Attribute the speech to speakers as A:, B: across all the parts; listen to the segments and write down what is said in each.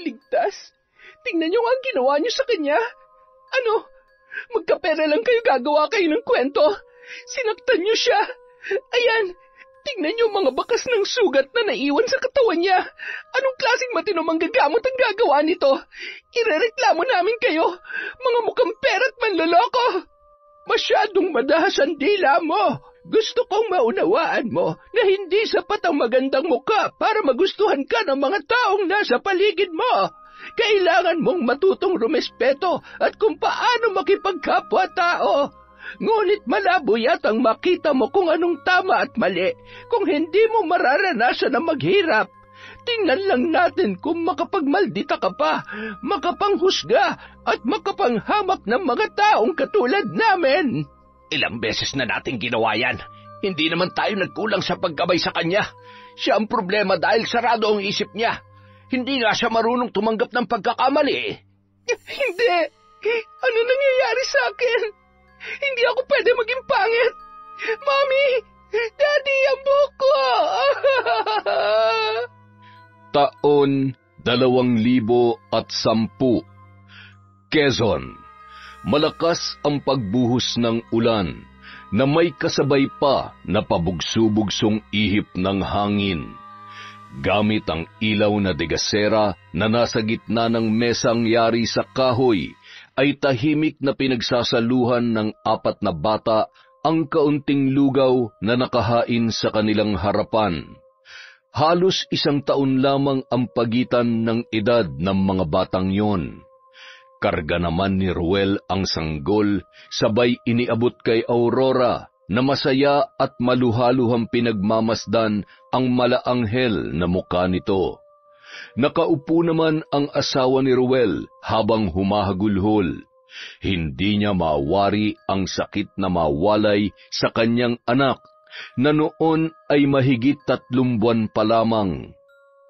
A: Ligtas? Tingnan niyo ang ginawa niyo sa kanya. Ano? Magkapera lang kayo, gagawa kayo ng kwento. Sinaktan niyo siya. Ayan, tingnan niyo mga bakas ng sugat na naiwan sa katawan niya. Anong klaseng matino manggagamot ang gagawa nito? Irereklamo namin kayo, mga mukhang pera't manloloko. Masyadong madahas ang dila mo. Gusto kong maunawaan mo na hindi sapat ang magandang muka para magustuhan ka ng mga taong nasa paligid mo. Kailangan mong matutong rumespeto at kung paano makipagkapwa-tao. Ngunit malabo yatang makita mo kung anong tama at mali kung hindi mo mararanasan ang maghirap. Tingnan lang natin kung makapagmaldita ka pa, makapanghusga at makapanghamak ng mga taong katulad namin. Ilang beses na natin ginawa yan. Hindi naman tayo nagkulang sa paggabay sa kanya. Siya ang problema dahil sarado ang isip niya. Hindi nga siya marunong tumanggap ng pagkakamali. Hindi. Ano nangyayari sa akin? Hindi ako pwede maging pangit. Mommy! Daddy, ang buhok ko!
B: Taon 2010. Quezon. Malakas ang pagbuhos ng ulan na may kasabay pa na pabugso-bugsong ihip ng hangin. Gamit ang ilaw na degasera na nasa gitna ng mesang yari sa kahoy, ay tahimik na pinagsasaluhan ng 4 na bata ang kaunting lugaw na nakahain sa kanilang harapan. Halos 1 taon lamang ang pagitan ng edad ng mga batang yon. Karga naman ni Ruel ang sanggol, sabay iniabot kay Aurora na masaya at maluhaluhang pinagmamasdan ang malaanghel na mukha nito. Nakaupo naman ang asawa ni Ruel habang humahagulhol. Hindi niya mawari ang sakit na mawalay sa kanyang anak na noon ay mahigit 3 buwan pa lamang.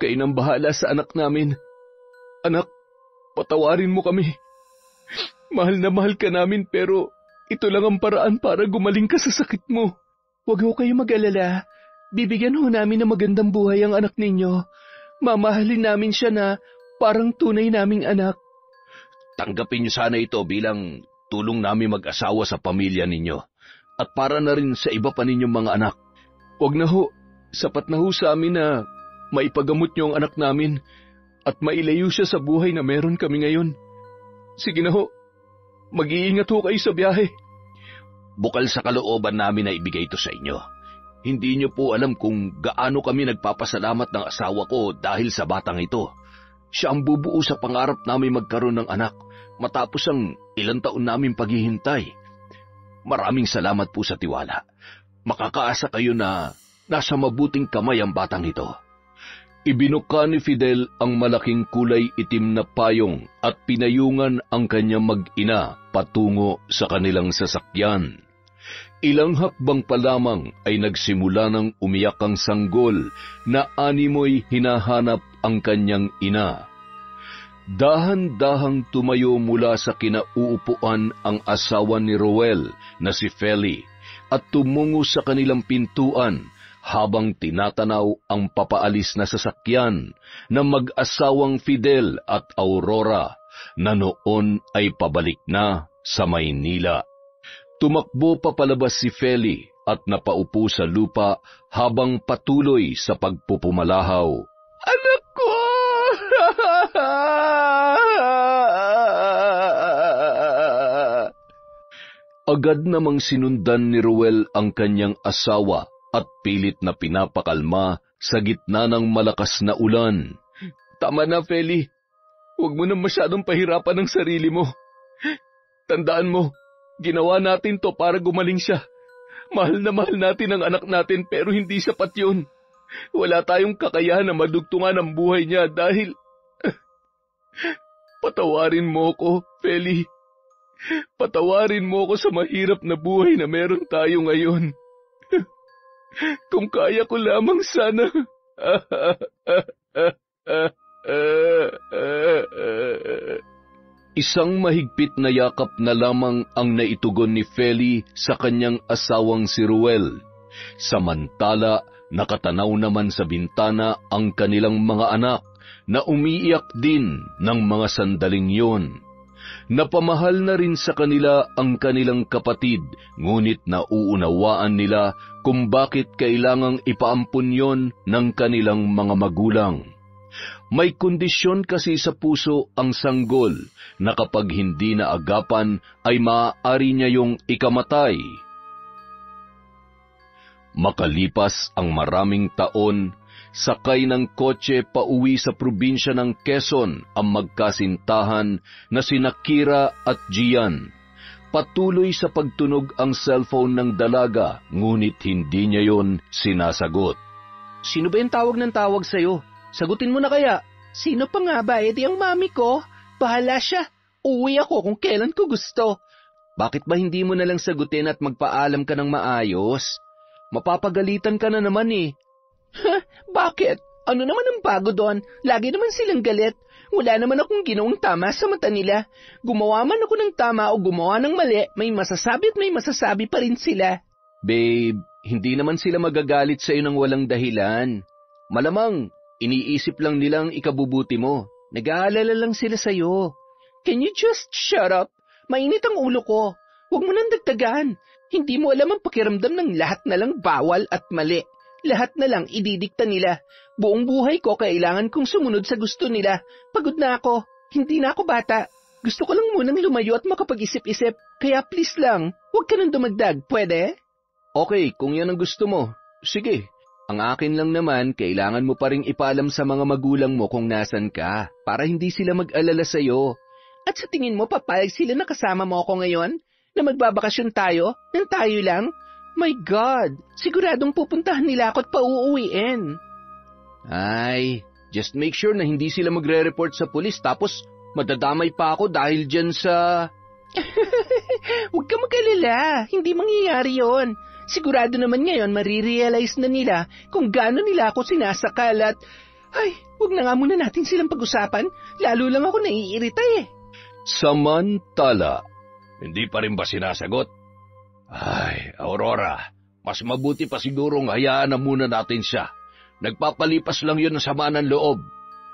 B: Kayo nang bahala sa anak namin. Anak, patawarin mo kami. Mahal na mahal ka namin pero ito lang ang paraan para gumaling ka sa sakit mo.
A: Huwag ho kayo mag-alala. Bibigyan ho namin ng magandang buhay ang anak ninyo. Mamahalin namin siya na parang tunay naming anak.
B: Tanggapin niyo sana ito bilang tulong namin mag-asawa sa pamilya ninyo at para na rin sa iba pa ninyong mga anak.
A: Huwag na ho. Sapat na ho sa amin na maipagamot niyo ang anak namin at mailayo siya sa buhay na meron kami ngayon. Sige na ho. Mag-iingat ho kayo sa biyahe.
B: Bukal sa kalooban namin na ibigay ito sa inyo. Hindi niyo po alam kung gaano kami nagpapasalamat ng asawa ko dahil sa batang ito. Siya ang bubuo sa pangarap namin magkaroon ng anak matapos ang ilang taon namin paghihintay. Maraming salamat po sa tiwala. Makakaasa kayo na nasa mabuting kamay ang batang ito. Ibinuka ni Fidel ang malaking kulay itim na payong at pinayungan ang kanyang mag-ina patungo sa kanilang sasakyan. Ilang hakbang pa lamang ay nagsimula ng umiyak ang sanggol na animoy hinahanap ang kanyang ina. Dahan-dahang tumayo mula sa kinauupuan ang asawa ni Roel na si Feli at tumungo sa kanilang pintuan habang tinatanaw ang papaalis na sasakyan ng mag-asawang Fidel at Aurora na noon ay pabalik na sa Maynila. Tumakbo papalabas si Feli at napaupo sa lupa habang patuloy sa pagpupumalahaw.
A: Anak ko!
B: Agad namang sinundan ni Ruel ang kanyang asawa at pilit na pinapakalma sa gitna ng malakas na ulan.
A: Tama na, Feli. Huwag mo na masyadong pahirapan ang sarili mo. Tandaan mo, ginawa natin to para gumaling siya. Mahal na mahal natin ang anak natin pero hindi sapat yun. Wala tayong kakayahan na madugtungan ang buhay niya dahil... Patawarin mo ko, Feli. Patawarin mo ko sa mahirap na buhay na meron tayo ngayon. Kung kaya ko lamang sana.
B: Isang mahigpit na yakap na lamang ang naitugon ni Feli sa kanyang asawang si Ruel. Samantala, nakatanaw naman sa bintana ang kanilang mga anak na umiiyak din ng mga sandaling yon. Napamahal na rin sa kanila ang kanilang kapatid, ngunit nauunawaan nila kung bakit kailangang ipaampun yon ng kanilang mga magulang. May kondisyon kasi sa puso ang sanggol na kapag hindi naagapan ay maaari niya yung ikamatay. Makalipas ang maraming taon, sakay ng kotse pauwi sa probinsya ng Quezon ang magkasintahan na sina Kira at Gian. Patuloy sa pagtunog ang cellphone ng dalaga, ngunit hindi niya yon sinasagot.
A: Sino ba yung tawag ng tawag sa'yo? Sagutin mo na kaya. Sino pa nga ba? Di ang mami ko. Bahala siya. Uwi ako kung kailan ko gusto. Bakit ba hindi mo nalang sagutin at magpaalam ka ng maayos? Mapapagalitan ka na naman eh. Bakit? Ano naman ang bago doon? Lagi naman silang galit. Wala naman akong ginawang tama sa mata nila. Gumawa man ako ng tama o gumawa ng mali, may masasabi at may masasabi pa rin sila. Babe, hindi naman sila magagalit sa iyo ng walang dahilan. Malamang, iniisip lang nilang ikabubuti mo. Nag-aalala lang sila sa iyo. Can you just shut up? Mainit ang ulo ko. Huwag mo nang dagdagan. Hindi mo alam ang pakiramdam ng lahat na lang bawal at mali. Lahat na lang ididikta nila. Buong buhay ko kailangan kong sumunod sa gusto nila. Pagod na ako. Hindi na ako bata. Gusto ko lang munang lumayo at makapag-isip-isip. Kaya please lang, huwag ka nang dumagdag. Pwede? Okay, kung yan ang gusto mo. Sige. Ang akin lang naman, kailangan mo pa ring ipaalam sa mga magulang mo kung nasan ka para hindi sila mag-alala sa'yo. At sa tingin mo, papayag sila na kasama mo ako ngayon? Na magbabakasyon tayo? Nang tayo lang? My God! Siguradong pupuntahan nila ako at pauuwiin. Ay, just make sure na hindi sila magre-report sa pulis tapos madadamay pa ako dahil dyan sa... Huwag ka mag-alala. Hindi mangyayari yon. Sigurado naman ngayon marirealize na nila kung gaano nila ako sinasakal at... Ay, huwag na nga muna natin silang pag-usapan. Lalo lang ako naiirita eh.
B: Samantala, hindi pa rin ba sinasagot? Ay, Aurora, mas mabuti pa sigurong hayaan na muna natin siya. Nagpapalipas lang yun ng sama ng loob.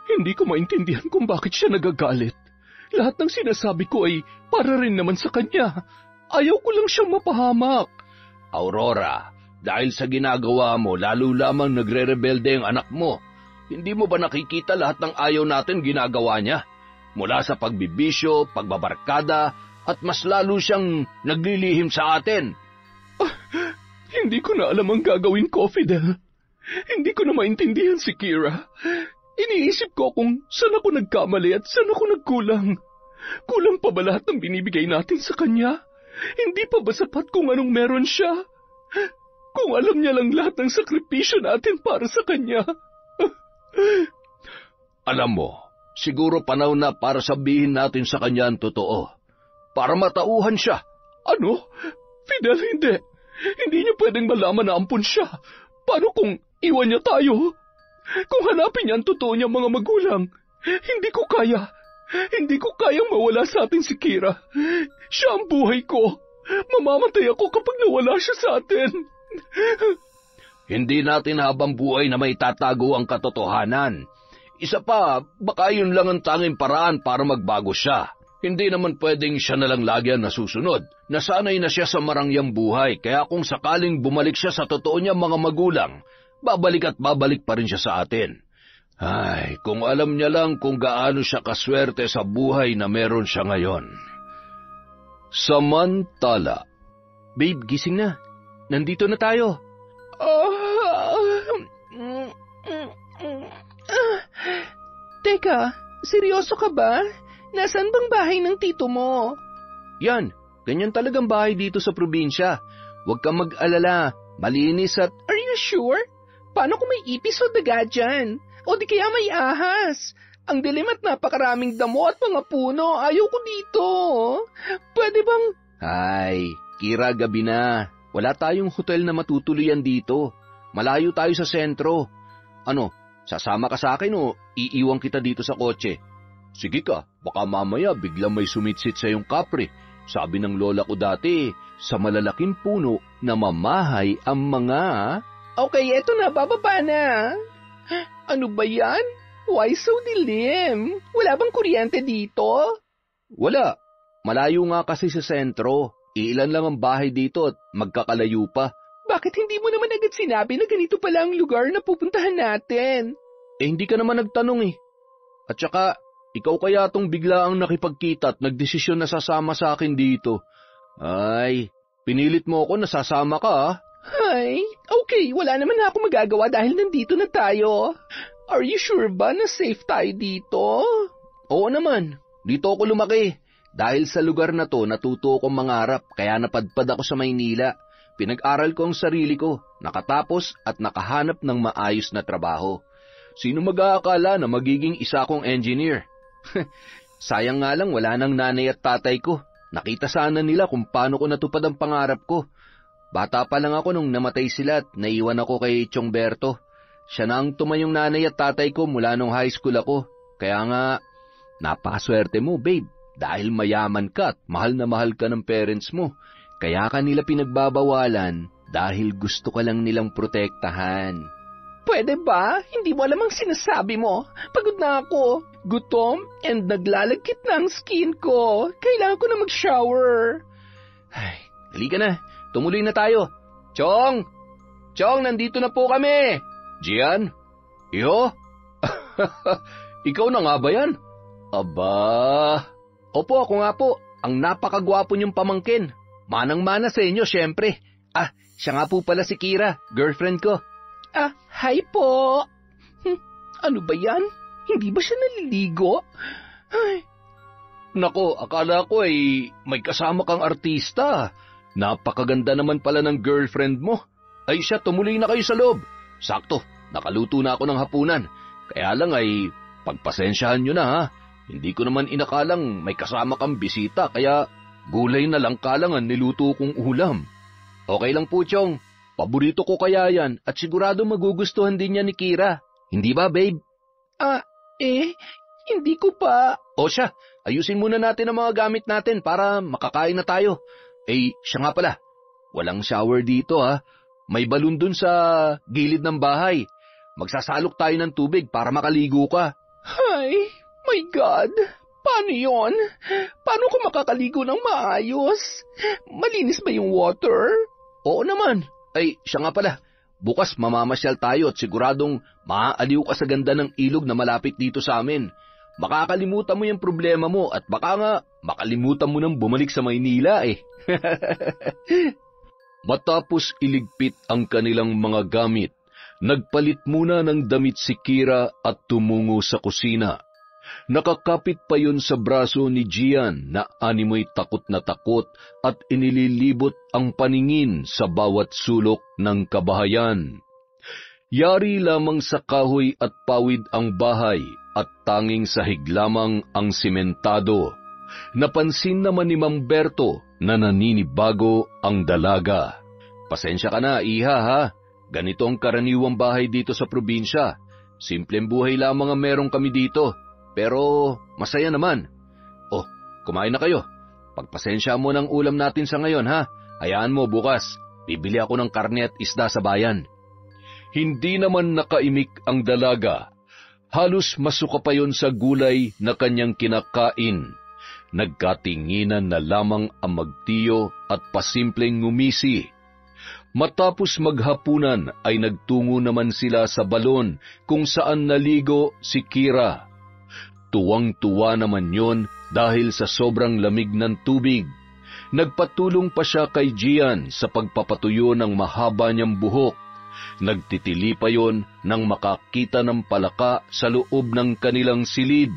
A: Hindi ko maintindihan kung bakit siya nagagalit. Lahat ng sinasabi ko ay para rin naman sa kanya. Ayaw ko lang siyang mapahamak.
B: Aurora, dahil sa ginagawa mo, lalo lamang nagre-rebelde ang anak mo. Hindi mo ba nakikita lahat ng ayaw natin ginagawa niya? Mula sa pagbibisyo, pagbabarkada, at mas lalo siyang naglilihim sa atin.
A: Hindi ko na alam ang gagawin ko, Fidel. Hindi ko na maintindihan si Kira. Iniisip ko kung saan ako nagkamali at saan ako nagkulang. Kulang pa ba lahat ng binibigay natin sa kanya? Hindi pa ba sapat kung anong meron siya? Kung alam niya lang lahat ng sakripisyo natin para sa kanya.
B: Alam mo, siguro panahon na para sabihin natin sa kanya ang totoo. Para matauhan siya.
A: Ano? Fidel, hindi. Hindi niyo pwedeng malaman na ampun siya. Paano kung iwan niya tayo? Kung hanapin niya ang totoo niyang mga magulang, hindi ko kaya. Hindi ko kayang mawala sa atin si Kira. Siya ang buhay ko. Mamamatay ako kapag nawala siya sa atin.
B: Hindi natin habang buhay na may tatago ang katotohanan. Isa pa, baka yun lang ang tanging paraan para magbago siya. Hindi naman pwedeng siya nalang lagi ang nasusunod. Nasanay na siya sa marangyang buhay, kaya kung sakaling bumalik siya sa totoo niyang mga magulang, babalik at babalik pa rin siya sa atin. Ay, kung alam niya lang kung gaano siya kaswerte sa buhay na meron siya ngayon. Samantala,
A: babe, gising na. Nandito na tayo. Teka, seryoso ka ba? Nasaan bang bahay ng tito mo? Yan, ganyan talagang bahay dito sa probinsya. Huwag kang mag-alala, malinis at... Are you sure? Paano kung may ipis o daga dyan? O di kaya may ahas? Ang dilim at napakaraming damo at mga puno. Ayaw ko dito. Pwede bang... Ay, Kira, gabi na. Wala tayong hotel na matutuluyan dito. Malayo tayo sa sentro. Ano, sasama ka sa akin o iiwan kita dito sa kotse? Sige ka, baka mamaya biglang may sumitsit sa iyong kapre. Sabi ng lola ko dati, sa malalaking puno na mamahay ang mga... Okay, eto na, bababa na. Ano ba yan? Why so dilim? Wala bang kuryente dito?
B: Wala. Malayo nga kasi sa sentro. Iilan lang ang bahay dito at magkakalayo pa.
A: Bakit hindi mo naman agad sinabi na ganito pala ang lugar na pupuntahan natin?
B: Hindi ka naman nagtanong eh. At saka, ikaw kaya tong bigla ang nakipagkita at nagdesisyon na sasama sa akin dito. Ay, pinilit mo ako na sasama ka ah.
A: Ay, okay, wala naman na ako magagawa dahil nandito na tayo. Are you sure ba na safe tayo dito?
B: Oo naman, dito ako lumaki. Dahil sa lugar na to, natuto akong mangarap, kaya napadpad ako sa Maynila. Pinag-aral ko ang sarili ko, nakatapos at nakahanap ng maayos na trabaho. Sino mag-aakala na magiging isa akong engineer? Sayang nga lang wala nang nanay at tatay ko. Nakita sana nila kung paano ko natupad ang pangarap ko. Bata pa lang ako nung namatay sila at naiwan ako kay Chongberto. Siya na ang tumayong nanay at tatay ko mula nung high school ako. Kaya nga, napakaswerte mo, babe. Dahil mayaman ka at mahal na mahal ka ng parents mo. Kaya ka nila pinagbabawalan dahil gusto ka lang nilang protektahan.
A: Pwede ba? Hindi mo alam ang sinasabi mo. Pagod na ako. Gutom and naglalagkit na ang skin ko. Kailangan ko na mag-shower.
B: Ay, halika na. Tumuloy na tayo. Chong! Chong, nandito na po kami. Gian? Iho? Ikaw na nga ba yan? Aba... Opo, ako nga po. Ang napakagwapo niyong pamangkin. Manang-mana sa inyo, syempre. Ah, siya nga po pala si Kira, girlfriend ko.
A: Ah, hi po. Ano ba yan? Hindi ba siya naliligo? Ay.
B: Nako, akala ko ay may kasama kang artista. Napakaganda naman pala ng girlfriend mo. Ay siya, tumuloy na kayo sa loob. Sakto, nakaluto na ako ng hapunan. Kaya lang ay pagpasensyahan nyo na ha. Hindi ko naman inakalang may kasama kang bisita, kaya gulay na lang kalangan niluto kong ulam. Okay lang po, Chong. Paborito ko kaya yan at sigurado magugustuhan din niya ni Kira. Hindi ba, babe?
A: Hindi ko pa.
B: O siya, ayusin muna natin ang mga gamit natin para makakain na tayo. Siya nga pala, walang shower dito ha. May balon dun sa gilid ng bahay. Magsasalok tayo ng tubig para makaligo ka.
A: Ay, my God! Paano yon? Paano ko makakaligo ng maayos? Malinis ba yung water?
B: Oo naman. Siya nga pala. Bukas mamamasyal tayo at siguradong maaaliw ka sa ganda ng ilog na malapit dito sa amin. Makakalimutan mo yung problema mo at baka nga makalimutan mo nang bumalik sa Maynila eh. Matapos iligpit ang kanilang mga gamit, nagpalit muna ng damit si Kira at tumungo sa kusina. Nakakapit pa yun sa braso ni Gian na animoy takot na takot at inililibot ang paningin sa bawat sulok ng kabahayan. Yari lamang sa kahoy at pawid ang bahay at tanging sahig lamang ang simentado. Napansin naman ni Mamberto na naninibago ang dalaga. Pasensya ka na, iha ha. Ganito ang karaniwang bahay dito sa probinsya. Simpleng buhay lamang ang meron kami dito. Pero masaya naman. Oh, kumain na kayo. Pagpasensya mo ng ulam natin sa ngayon ha. Hayaan mo bukas. Bibili ako ng karne at isda sa bayan. Hindi naman nakaimik ang dalaga. Halos masuka pa yon sa gulay na kanyang kinakain. Nagkatinginan na lamang ang magtiyo at pasimpleng ngumisi. Matapos maghapunan ay nagtungo naman sila sa balon kung saan naligo si Kira. Tuwang-tuwa naman yon dahil sa sobrang lamig ng tubig. Nagpatulong pa siya kay Gian sa pagpapatuyo ng mahaba niyang buhok. Nagtitili pa yon nang makakita ng palaka sa loob ng kanilang silid.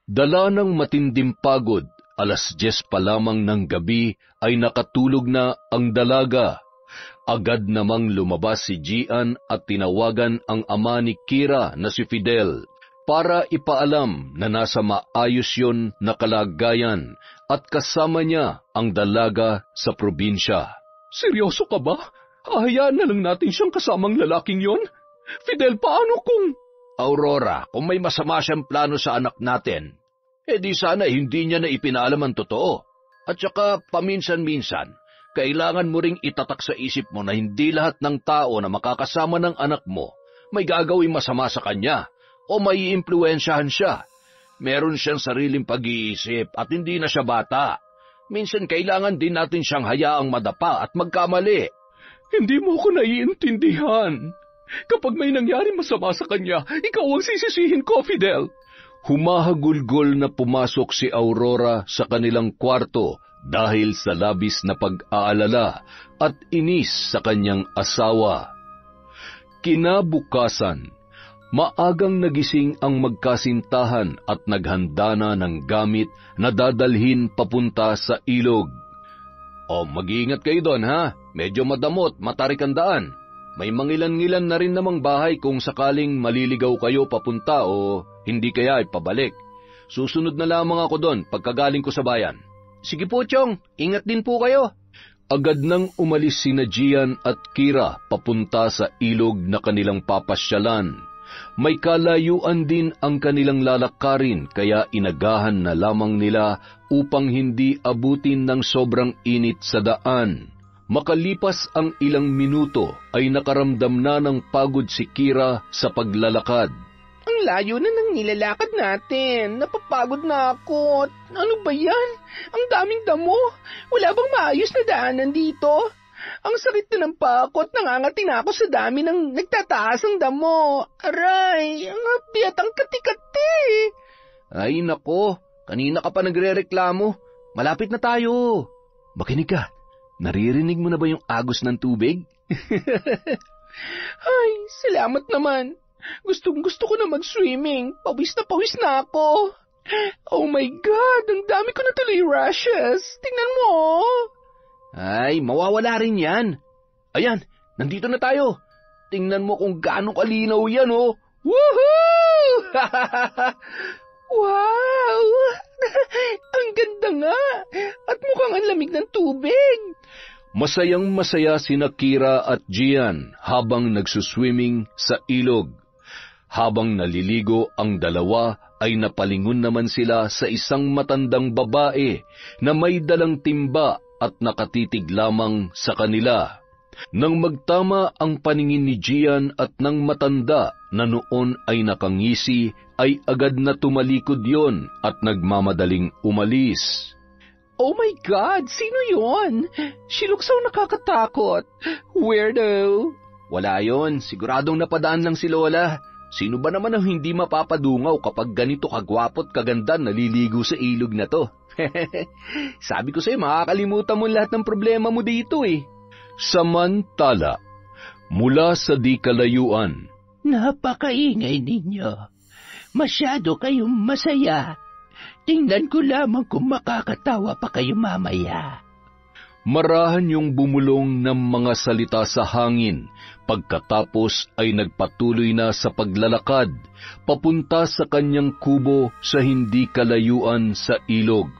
B: Dala ng matinding pagod, 10:00 pa lamang ng gabi ay nakatulog na ang dalaga. Agad namang lumabas si Gian at tinawagan ang ama ni Kira na si Fidel para ipaalam na nasa maayos yon na kalagayan at kasama niya ang dalaga sa probinsya.
A: Seryoso ka ba? Hahayaan na lang natin siyang kasamang lalaking yon? Fidel, paano kung...
B: Aurora, kung may masama siyang plano sa anak natin, di sana hindi niya na ipinaalam ang totoo. At saka paminsan-minsan, kailangan mo ring itatak sa isip mo na hindi lahat ng tao na makakasama ng anak mo may gagawing masama sa kanya. o maiimpluwensyahan siya. Meron siyang sariling pag-iisip at hindi na siya bata. Minsan kailangan din natin siyang hayaang madapa at magkamali.
A: Hindi mo ko naiintindihan. Kapag may nangyari masama sa kanya, ikaw ang sisisihin ko, Fidel.
B: Humahagulgol na pumasok si Aurora sa kanilang kwarto dahil sa labis na pag-aalala at inis sa kanyang asawa. Kinabukasan, maagang nagising ang magkasintahan at naghanda na ng gamit na dadalhin papunta sa ilog. O mag-iingat kayo doon ha, medyo madamot, matarik ang daan. May mangilan-ngilan na rin namang bahay kung sakaling maliligaw kayo papunta o hindi kaya ay pabalik. Susunod na lamang ako doon pagkagaling ko sa bayan.
A: Sige po, Chong. Ingat din po kayo.
B: Agad nang umalis sina Gian at Kira papunta sa ilog na kanilang papasyalan. May kalayuan din ang kanilang lalakarin kaya inagahan na lamang nila upang hindi abutin ng sobrang init sa daan. Makalipas ang ilang minuto ay nakaramdam na ng pagod si Kira sa paglalakad.
A: Ang layo na ng nilalakad natin. Napapagod na ako. Ano ba yan? Ang daming damo. Wala bang maayos na daanan dito? Ang sakit na ng pakot. Nangangati na ako sa dami ng nagtataas ang damo. Aray, ang hapi at ang kati-kati.
B: Ay nako, kanina ka pa nagrereklamo. Malapit na tayo. Makinig ka. Naririnig mo na ba yung agos ng tubig?
A: Ay, salamat naman. Gustong-gusto ko na mag-swimming. Pawis na ako. Oh my God, ang dami ko na tuloy rashes. Tingnan mo.
B: Ay, mawawala rin yan. Ayan, nandito na tayo. Tingnan mo kung gaano kalinaw yan, oh.
A: Woohoo! Wow! Ang ganda nga. At mukhang ang lamig ng tubig.
B: Masayang-masaya sina Kira at Gian habang nagsuswimming sa ilog. Habang naliligo ang dalawa ay napalingon naman sila sa isang matandang babae na may dalang timba at nakatitig lamang sa kanila. Nang magtama ang paningin ni Gian at ng matanda na noon ay nakangisi, ay agad na tumalikod yon at nagmamadaling umalis.
A: Oh my God! Sino yon? She looks so nakakatakot. Weirdo.
B: Wala yon. Siguradong napadaan lang si Lola. Sino ba naman ang hindi mapapadungaw kapag ganito kagwapo't kaganda naliligo sa ilog na to? Sabi ko sa'yo, makakalimutan mo lahat ng problema mo dito eh. Samantala, mula sa di kalayuan,
A: napakaingay ninyo. Masyado kayong masaya. Tingnan ko lamang kung makakatawa pa kayo mamaya.
B: Marahan yung bumulong ng mga salita sa hangin, pagkatapos ay nagpatuloy na sa paglalakad, papunta sa kanyang kubo sa hindi kalayuan sa ilog.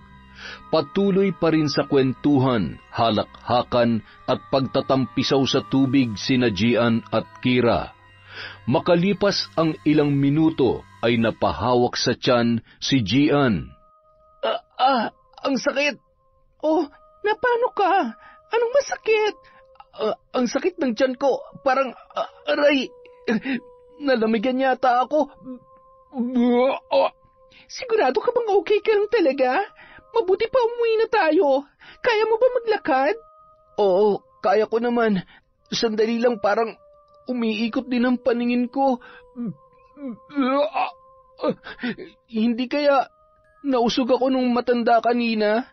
B: Patuloy pa rin sa kwentuhan, halakhakan at pagtatampisaw sa tubig sina Gian at Kira. Makalipas ang ilang minuto ay napahawak sa tiyan si Gian.
A: Ang sakit. Oh, napano ka? Anong masakit? Ang sakit ng tiyan ko. Parang, aray. Nalamigan yata ako. Sigurado ka bang okay ka lang talaga? Mabuti pa umuwi na tayo. Kaya mo ba maglakad? Oo, kaya ko naman. Sandali lang parang umiikot din ang paningin ko. Hindi kaya nausog ako nung matanda kanina?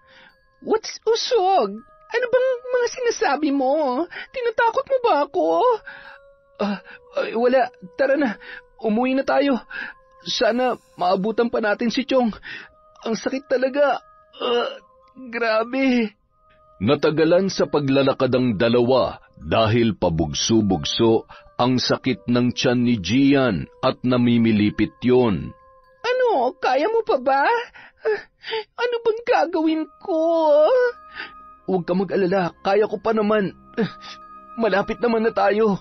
A: What's usog? Ano bang mga sinasabi mo? Tinatakot mo ba ako? Wala. Tara na. Umuwi na tayo. Sana maabutan pa natin si Chong. Ang sakit talaga. Grabe.
B: Natagalan sa paglalakad ang dalawa dahil pabugso-bugso ang sakit ng tiyan ni Gian at namimilipit yon.
A: Ano? Kaya mo pa ba? Ano bang gagawin ko?
B: Huwag ka mag-alala, kaya ko pa naman. Malapit naman na tayo.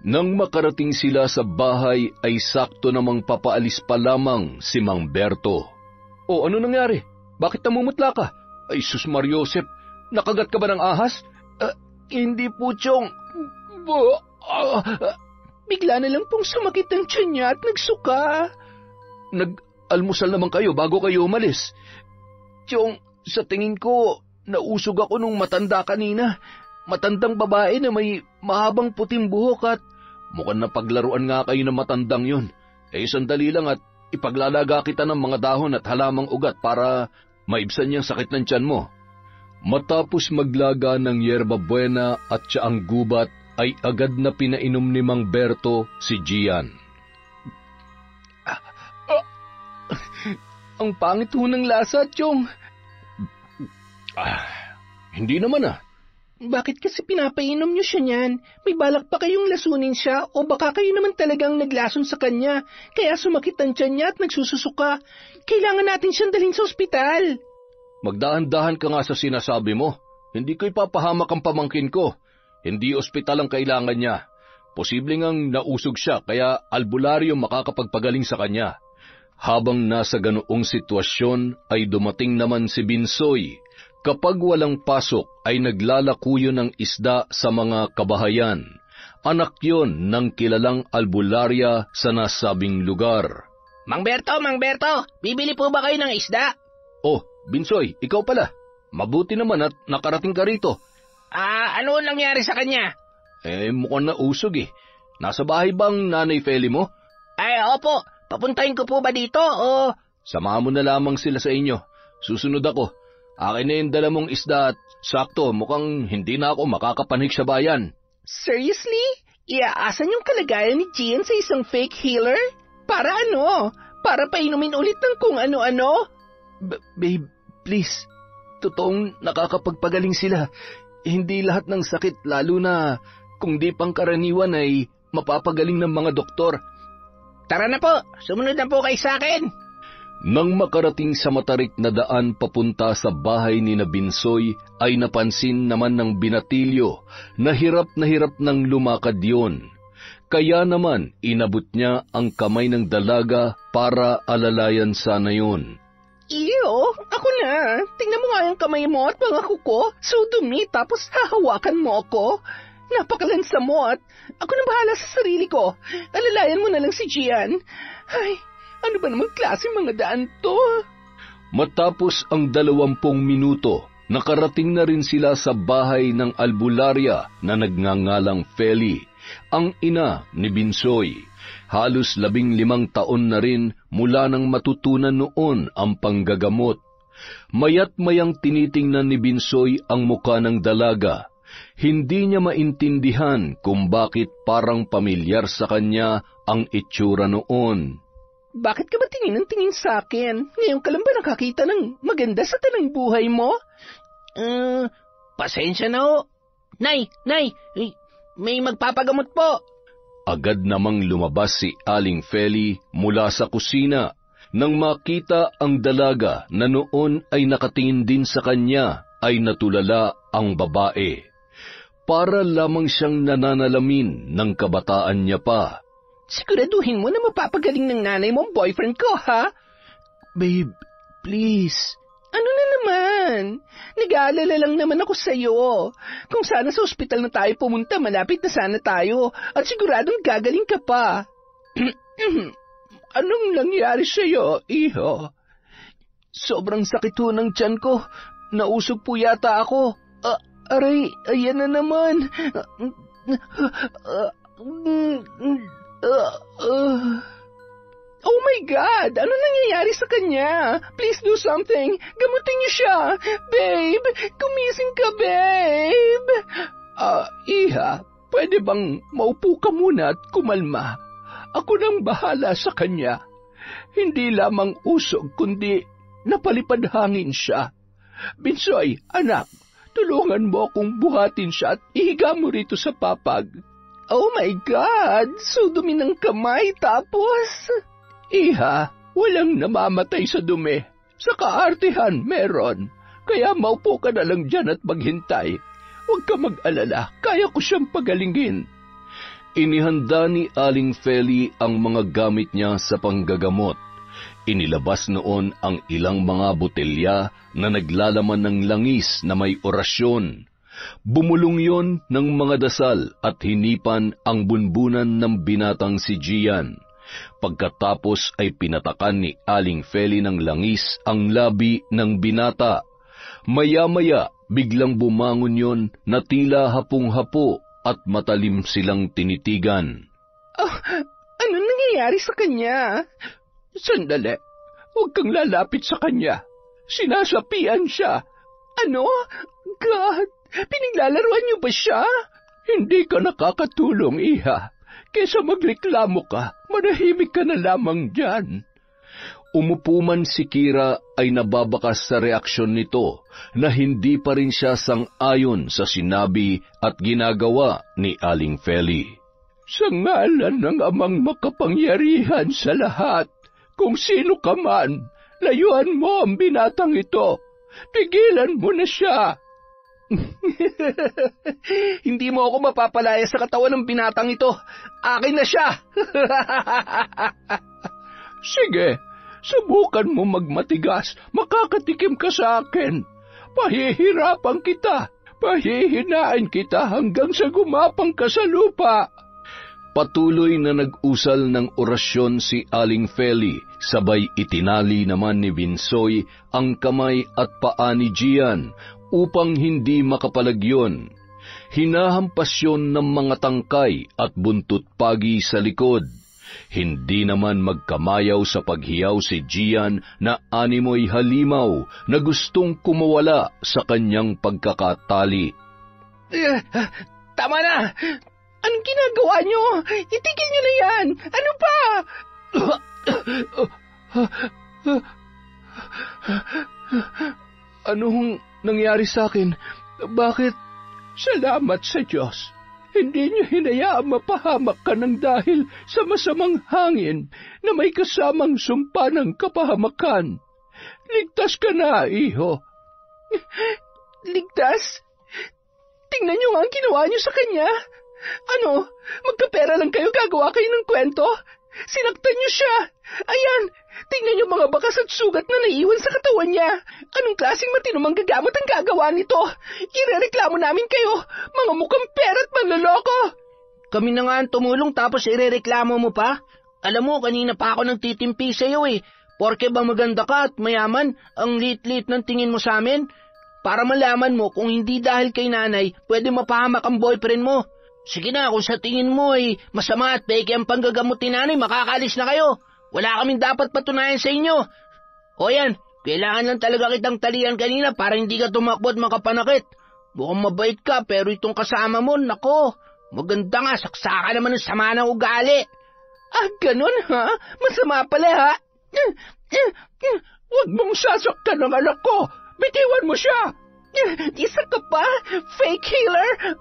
B: Nang makarating sila sa bahay ay sakto namang papaalis pa lamang si Mang Berto. O ano nangyari? Bakit namumutla ka? Ay sus Mariosep, nakagat ka ba ng ahas?
A: Hindi po, Chong. Bigla na lang pong sumakit ang tiyan niya at nagsuka.
B: Nag-almusal naman kayo bago kayo umalis. Tiyong, sa tingin ko, nausog ako nung matanda kanina. Matandang babae na may mahabang puting buhok at mukhang napaglaruan nga kayo ng matandang yun. Sandali lang at ipaglalaga kita ng mga dahon at halamang ugat para maibsan niyang sakit ng tiyan mo. Matapos maglaga ng yerba buena at tsaang gubat, ay agad na pinainom ni Mang Berto si Gian.
A: Ang pangit ho ng lasa, Tiyong.
B: Hindi naman
A: Bakit kasi pinapainom niyo siya niyan? May balak pa kayong lasunin siya o baka kayo naman talagang naglason sa kanya kaya sumakit ang tiyan niya at nagsususuka. Kailangan natin siyang dalhin sa ospital.
B: Magdahan-dahan ka nga sa sinasabi mo. Hindi ko ipapahamak ang pamangkin ko. Hindi ospital ang kailangan niya. Posibleng ang nausog siya kaya albularyo makakapagpagaling sa kanya. Habang nasa ganoong sitwasyon ay dumating naman si Binsoy. Kapag walang pasok ay naglalakuyo ng isda sa mga kabahayan. Anak yon ng kilalang albularya sa nasabing lugar.
A: Mang Berto, bibili po ba kayo ng isda?
B: Oh, Binsoy, ikaw pala. Mabuti naman at nakarating ka rito.
A: Ano nangyari sa kanya?
B: Mukhang nausog Nasa bahay bang Nanay Feli mo?
A: Opo. Papuntahin ko po ba dito o...
B: Samahan mo na lamang sila sa inyo. Susunod ako. Akin na yung dala mong isda at sakto mukhang hindi na ako makakapanhik sa bayan.
A: Seriously? Iaasan yung kalagayan ni Gian sa isang fake healer? Para ano? Para painumin ulit ng kung ano-ano?
B: Babe, please. Totoong nakakapagpagaling sila. Hindi lahat ng sakit, lalo na kung di pangkaraniwan ay mapapagaling ng mga doktor.
A: Tara na po, sumunod na po kayo sa akin.
B: Nang makarating sa matarik na daan papunta sa bahay ni Binsoy, ay napansin naman ng binatilyo na hirap ng lumakad yon. Kaya naman inabot niya ang kamay ng dalaga para alalayan sana yon.
A: Iyo, ako na. Tingnan mo nga yung kamay mo at mga kuko. So dumi, tapos hahawakan mo ako. Napakalansa mo at ako na bahala sa sarili ko. Alalayan mo na lang si Gian. Ay, ano ba namang klase mga daan to?
B: Matapos ang 20 minuto, nakarating na rin sila sa bahay ng albularya na nagngangalang Feli, ang ina ni Binsoy. Halos 15 taon na rin mula nang matutunan noon ang panggagamot. Mayat mayang tinitingnan ni Binsoy ang muka ng dalaga. Hindi niya maintindihan kung bakit parang pamilyar sa kanya ang itsura noon.
A: Bakit ka ba tingin ng tingin sa akin? Ngayon ka lang ba nakakita ng maganda sa tanang buhay mo? Pasensya na ho. Nay, may magpapagamot po.
B: Agad namang lumabas si Aling Feli mula sa kusina nang makita ang dalaga na noon ay nakatingin din sa kanya ay natulala ang babae. Para lamang siyang nananalamin ng kabataan niya pa.
A: Siguraduhin mo na mapapagaling ng nanay mo ang boyfriend ko, ha?
B: Babe, please.
A: Ano na naman? Nag-aalala lang naman ako sa'yo. Kung sana sa ospital na tayo pumunta, malapit na sana tayo. At siguradong gagaling ka pa. Anong nangyari sa'yo, iho? Sobrang sakit ho ng tiyan ko. Nausog po yata ako. Aray, ayan na naman. Oh my God! Ano nangyayari sa kanya? Please do something! Gamutin niyo siya! Babe! Gumising ka, babe! Iha, pwede bang maupo ka muna at kumalma? Ako nang bahala sa kanya. Hindi lamang usog, kundi napalipad hangin siya. Binsoy, anak, tulungan mo akong buhatin siya at ihiga mo rito sa papag. Oh my God! So dumi ng kamay tapos... Iha, walang namamatay sa dumi. Sa kaartehan meron. Kaya maupo ka na lang dyan at maghintay. Huwag ka mag-alala, kaya ko siyang pagalingin. Inihanda ni Aling Feli ang mga gamit niya sa panggagamot. Inilabas noon ang ilang mga botelya na naglalaman ng langis na may orasyon.
B: Bumulong yon ng mga dasal at hinipan ang bunbunan ng binatang si Gian. Pagkatapos ay pinatakan ni Aling Feli ng langis ang labi ng binata. Maya-maya, biglang bumangon yon na tila hapong-hapo at matalim silang tinitigan.
A: Ano nangyayari sa kanya? Sandali, huwag kang lalapit sa kanya. Sinasapian siya. Ano? God, pinaglalaruan niyo ba siya? Hindi ka nakakatulong, Iha. Kesa magreklamo ka, manahimik ka na lamang dyan. Umupo man si Kira ay nababakas sa reaksyon nito na hindi pa rin siya sang-ayon sa sinabi at ginagawa ni Aling Feli. Sa ngalan ng Amang makapangyarihan sa lahat, kung sino ka man, layuan mo ang binatang ito. Tigilan mo na siya. Hindi mo ako mapapalaya sa katawan ng binatang ito. Akin na siya. Sige, subukan mo magmatigas. Makakatikim ka sa akin. Pahihirapan kita. Pahihinain kita hanggang sa gumapang ka sa lupa. Patuloy na nag-usal ng orasyon si Aling Feli, sabay itinali naman ni Binsoy ang kamay at paa ni Gian upang hindi makapalagyon. Hinahampas yun ng mga tangkay at buntot pagi sa likod. Hindi naman magkamayaw sa paghiyaw si Gian na animoy halimaw na gustong kumawala sa kanyang pagkakatali. Tama na! Anong ginagawa niyo? Itigil niyo na yan! Ano pa? Anong nangyari sa akin? Bakit? Salamat sa Diyos. Hindi niyo hinayaang mapahamak ka ng dahil sa masamang hangin na may kasamang sumpa ng kapahamakan. Ligtas ka na, iho. Ligtas? Tingnan niyo nga ang ginawa niyo sa kanya. Ano? Magkapera lang kayo, gagawa kayo ng kwento? Sinaktan niyo siya. Ayan, tingnan niyo mga bakas at sugat na naiiwan sa katawan niya. Anong klaseng matinumang gagamot ang gagawa nito? Irereklamo namin kayo, mga mukhang pera at manloloko. Kami na nga ang tumulong tapos irereklamo mo pa? Alam mo, kanina pa ako nagtitimpi sa iyo eh. Porke ba maganda ka at mayaman, ang lit-lit ng tingin mo sa amin? Para malaman mo kung hindi dahil kay nanay, pwede mapahamak ang boyfriend mo. Sige na, kung sa tingin mo ay masama at peke ang panggagamot ni nanay, makakalis na kayo. Wala kaming dapat patunayan sa inyo. O yan, kailangan lang talaga kitang talian kanina para hindi ka tumakbo at makapanakit. Mukhang mabait ka, pero itong kasama mo, nako, maganda nga, saksaka naman ng sama ng ugali. Ah, ganun ha? Masama pala ha? Huwag mong sasaktan ng anak ko. Bitiwan mo siya. Isa ka pa? Fake healer?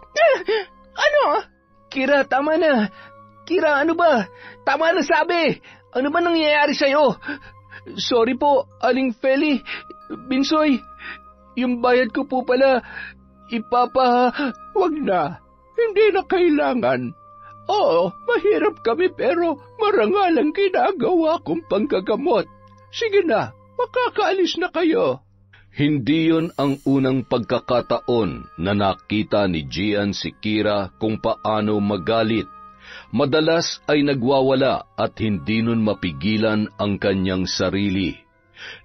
A: Ano? Kira, tama na. Kira, ano ba? Tama na sabi. Ano ba nangyayari sa'yo? Sorry po, Aling Feli. Binsoy, yung bayad ko po pala, wag na. Hindi na kailangan. Oo, mahirap kami pero marangal ang ginagawa kong panggagamot. Sige na, makakaalis na kayo. Hindi yon ang unang pagkakataon na nakita ni Gian si Kira kung paano magalit. Madalas ay nagwawala at hindi nun mapigilan ang kanyang sarili.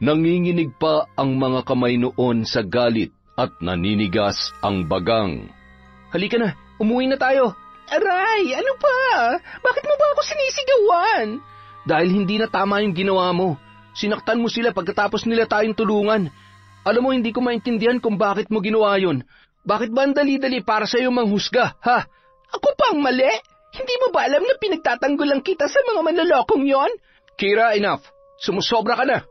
A: Nanginginig pa ang mga kamay noon sa galit at naninigas ang bagang. Halika na, umuwi na tayo. Aray, ano pa? Bakit mo ba ako sinisigawan? Dahil hindi na tama yung ginawa mo. Sinaktan mo sila pagkatapos nila tayong tulungan. Alam mo, hindi ko maintindihan kung bakit mo ginawa yun. Bakit ba ang dali-dali para sa'yo manghusga, ha? Ako pa ang mali? Hindi mo ba alam na pinagtatanggol lang kita sa mga manlolokong yon? Kira, enough. Sumusobra ka na.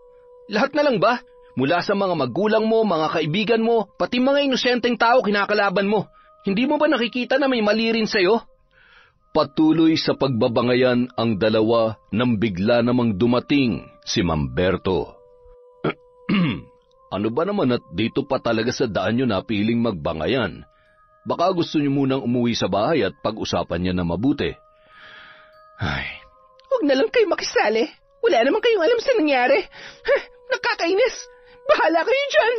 A: Lahat na lang ba? Mula sa mga magulang mo, mga kaibigan mo, pati mga inosenteng tao kinakalaban mo. Hindi mo ba nakikita na may mali rin sa'yo? Patuloy sa pagbabangayan ang dalawa nang bigla namang dumating si Mamberto. Ano ba naman at dito pa talaga sa daan nyo napiling magbangayan? Baka gusto nyo munang umuwi sa bahay at pag-usapan niya na mabuti. Ay. Huwag na lang kayo makisali. Wala naman kayong alam sa nangyari. Nakakainis. Bahala kayo dyan.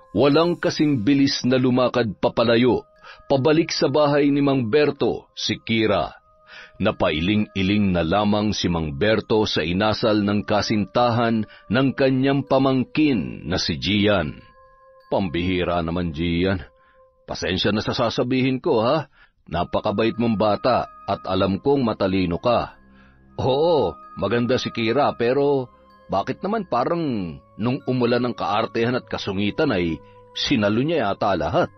B: Walang kasing bilis na lumakad papalayo, pabalik sa bahay ni Mang Berto, si Kira. Napailing-iling na lamang si Mang Berto sa inasal ng kasintahan ng kanyang pamangkin na si Gian. Pambihira naman, Gian. Pasensya na sa sasabihin ko, ha? Napakabait mong bata at alam kong matalino ka. Oo, maganda si Kira, pero bakit naman parang nung umulan ng kaartehan at kasungitan ay sinalo niya yata lahat?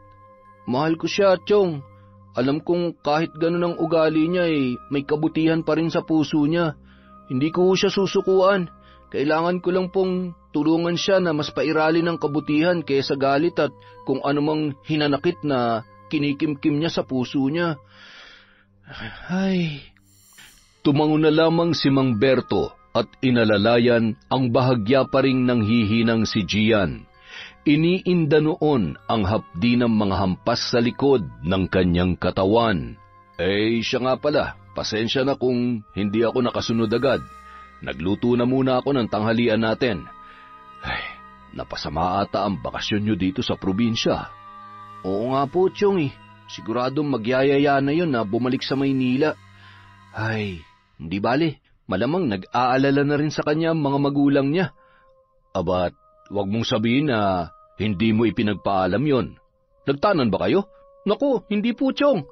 B: Mahal ko siya, Chong. Alam kong kahit ganun ang ugali niya ay may kabutihan pa rin sa puso niya. Hindi ko siya susukuan. Kailangan ko lang pong tulungan siya na mas pairalin ang kabutihan kaysa galit at kung anumang hinanakit na kinikimkim niya sa puso niya. Ay. Tumango na lamang si Mang Berto at inalalayan ang bahagya pa ring nanghihinang si Gian. Iniinda noon ang hapdi ng mga hampas sa likod ng kanyang katawan. Siya nga pala, pasensya na kung hindi ako nakasunod agad. Nagluto na muna ako ng tanghalian natin. Napasama ata ang bakasyon nyo dito sa probinsya. Oo nga po, Chong eh. Siguradong magyayaya na yun na bumalik sa Maynila. Hindi bale. Malamang nag-aalala na rin sa kanya mga magulang niya. Abat, wag mong sabihin na hindi mo ipinagpaalam yon. Nagtanan ba kayo? Naku, hindi po, Chong.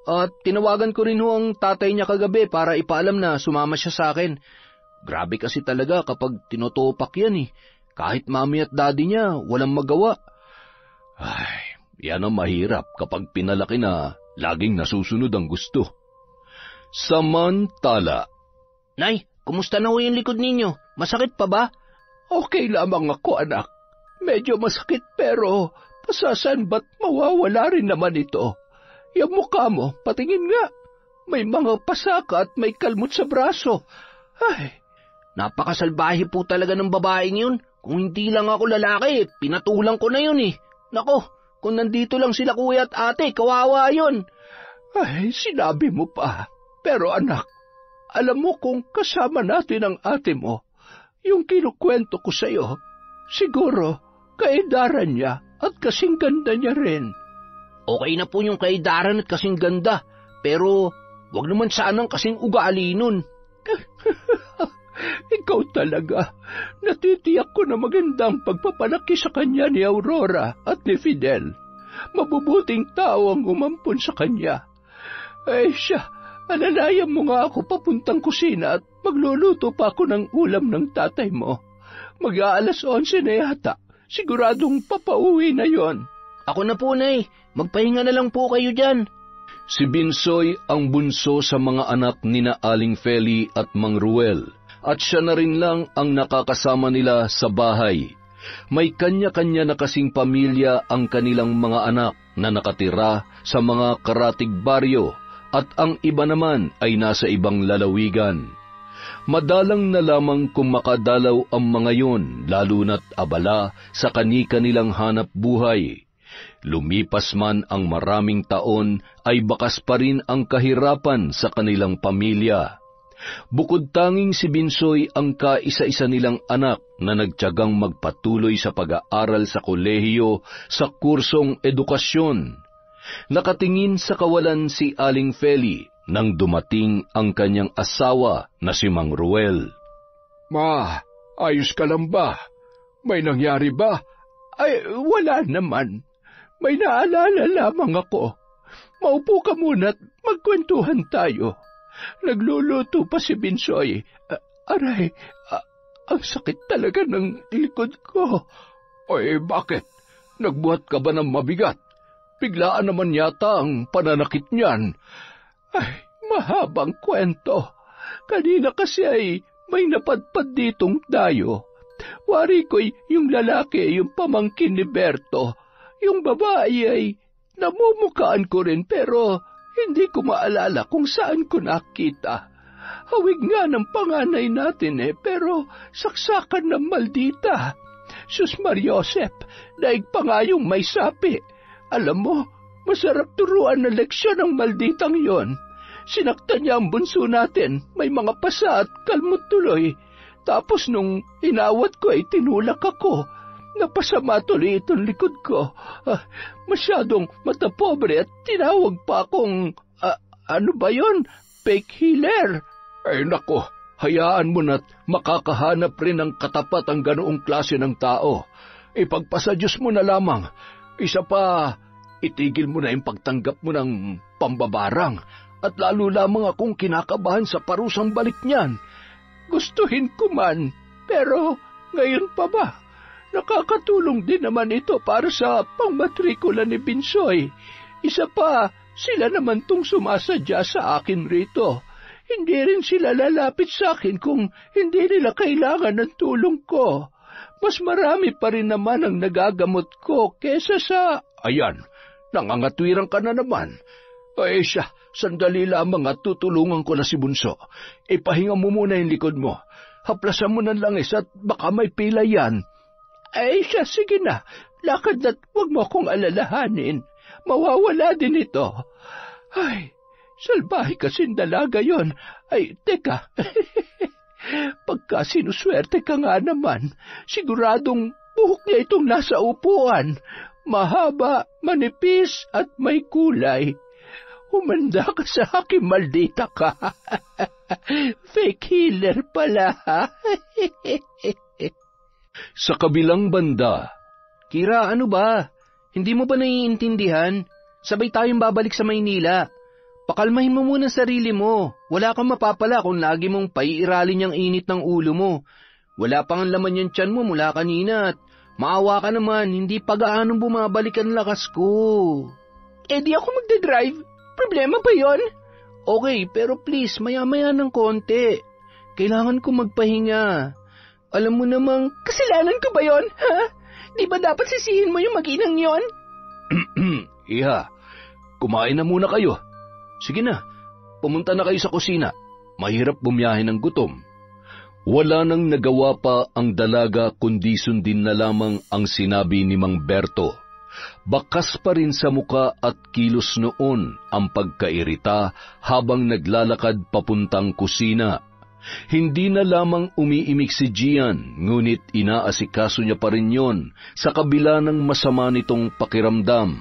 B: At tinawagan ko rin ho ang tatay niya kagabi para ipaalam na sumama siya sa akin. Grabe kasi talaga kapag tinotopak yan eh. Kahit mami at daddy niya, walang magawa. Yan ang mahirap kapag pinalaki na laging nasusunod ang gusto. Samantala,
C: Nay, kumusta na ho yung likod ninyo? Masakit pa ba?
A: Okay lamang ako, anak. Medyo masakit pero pasasan ba't mawawala rin naman ito? Yung mukha mo, patingin nga. May mga pasaka at may kalmot sa braso.
C: Napakasalbahe po talaga ng babaeng yun. Kung hindi lang ako lalaki, pinatulang ko na yun eh. Nako, kung nandito lang sila kuya at ate, kawawa yun.
A: Sinabi mo pa. Pero anak, alam mo kung kasama natin ang ate mo, yung kinukwento ko sa'yo, siguro kaedaran niya at kasing ganda niya rin.
C: Okay na po yung kaedaran at kasing ganda, pero wag naman sanang kasing ugali nun.
A: Ikaw talaga. Natitiyak ko na magandang pagpapalaki sa kanya ni Aurora at ni Fidel. Mabubuting tao ang umampon sa kanya. Siya, alalayan mo nga ako papuntang kusina at magluluto pa ako ng ulam ng tatay mo. Mag-aalas 11 na yata. Siguradong papauwi na yon.
C: Ako na po, Nay. Magpahinga na lang po kayo dyan.
B: Si Binsoy ang bunso sa mga anak ni na Aling Feli at Mang Ruel. At siya na rin lang ang nakakasama nila sa bahay. May kanya-kanya na kasing pamilya ang kanilang mga anak na nakatira sa mga karatig baryo at ang iba naman ay nasa ibang lalawigan. Madalang na lamang kung makadalaw ang mga yon, lalo na't abala sa kani-kanilang hanap buhay. Lumipas man ang maraming taon ay bakas pa rin ang kahirapan sa kanilang pamilya. Bukod tanging si Binsoy ang kaisa-isa nilang anak na nagtiyagang magpatuloy sa pag-aaral sa kolehiyo sa kursong edukasyon. Nakatingin sa kawalan si Aling Feli nang dumating ang kanyang asawa na si Mang Ruel.
A: Ma, ayos ka lang ba? May nangyari ba? Wala naman. May naalala lamang ako. Maupo ka muna at magkwentuhan tayo. Nagluluto pa si Binsoy. Aray, ang sakit talaga ng likod ko. Bakit? Nagbuhat ka ba ng mabigat? Biglaan naman yata ang pananakit niyan. Mahabang kwento. Kanina kasi ay may napadpad ditong dayo. Wari ko'y yung lalaki, yung pamangkin ni Berto. Yung babae ay namumukaan ko rin pero hindi ko maalala kung saan ko nakita. Hawig nga ng panganay natin pero saksakan ng maldita. Sus Mariosep, daig pa nga yung may sapi. Alam mo, masarap turuan na leksyon ng malditang yon. Sinaktan niya ang bunso natin, may mga pasa at kalmot tuloy. Tapos nung inawat ko ay tinulak ako. napasama tuloy itong likod ko. Masyadong matapobre at tinawag pa akong, ano ba yon? Fake healer.
B: Ay nako, hayaan mo na't makakahanap rin ng katapat ang ganoong klase ng tao. Ipagpasa Diyos mo na lamang. Isa pa, itigil mo na yung pagtanggap mo ng pambabarang at lalo lamang akong kinakabahan sa parusang balik niyan.
A: Gustuhin ko man, pero ngayon pa ba? Nakakatulong din naman ito para sa pangmatrikula ni Binsoy. Isa pa, sila naman tong sumasadya sa akin rito. Hindi rin sila lalapit sa akin kung hindi nila kailangan ng tulong ko. Mas marami pa rin naman ang nagagamot ko kesa sa...
B: Ayan, nangangatwirang ka na naman. Ay siya, sandali lamang at tutulungan ko na si Bunso. Ipahinga mo muna yung likod mo. Haplasan mo ng langis at baka may pila yan.
A: Ay siya, sige na. Lakad na't huwag mo akong alalahanin. Mawawala din ito. Ay, salbahe kasing dalaga yon. Ay, teka. Pagka sinuswerte ka nga naman, siguradong buhok niya itong nasa upuan. Mahaba, manipis at may kulay. Humanda ka sa akin, maldita ka. Fake healer pala.
B: Sa kabilang banda,
C: Kira, ano ba? Hindi mo ba naiintindihan? Sabay tayong babalik sa Maynila. Pakalmahin mo muna sarili mo. Wala kang mapapala kung lagi mong paiiralin yung init ng ulo mo. Wala pang laman yung tiyan mo mula kanina at maawa ka naman, hindi pa gaanong bumabalik ang lakas ko.
A: Di ako magdadrive. Problema ba yon?
C: Okay, pero please, maya-maya ng konti. Kailangan ko magpahinga. Alam mo namang...
A: Kasalanan ko ba yon? Ha? Di ba dapat sisihin mo yung mag-inang yon?
B: Iha, kumain na muna kayo. Sige na, pumunta na kayo sa kusina. Mahirap bumiyahe ng gutom. Wala nang nagawa pa ang dalaga kundi sundin na lamang ang sinabi ni Mang Berto. Bakas pa rin sa muka at kilos noon ang pagkairita habang naglalakad papuntang kusina. Hindi na lamang umiimik si Gian, ngunit inaasikaso niya pa rin yon sa kabila ng masama nitong pakiramdam.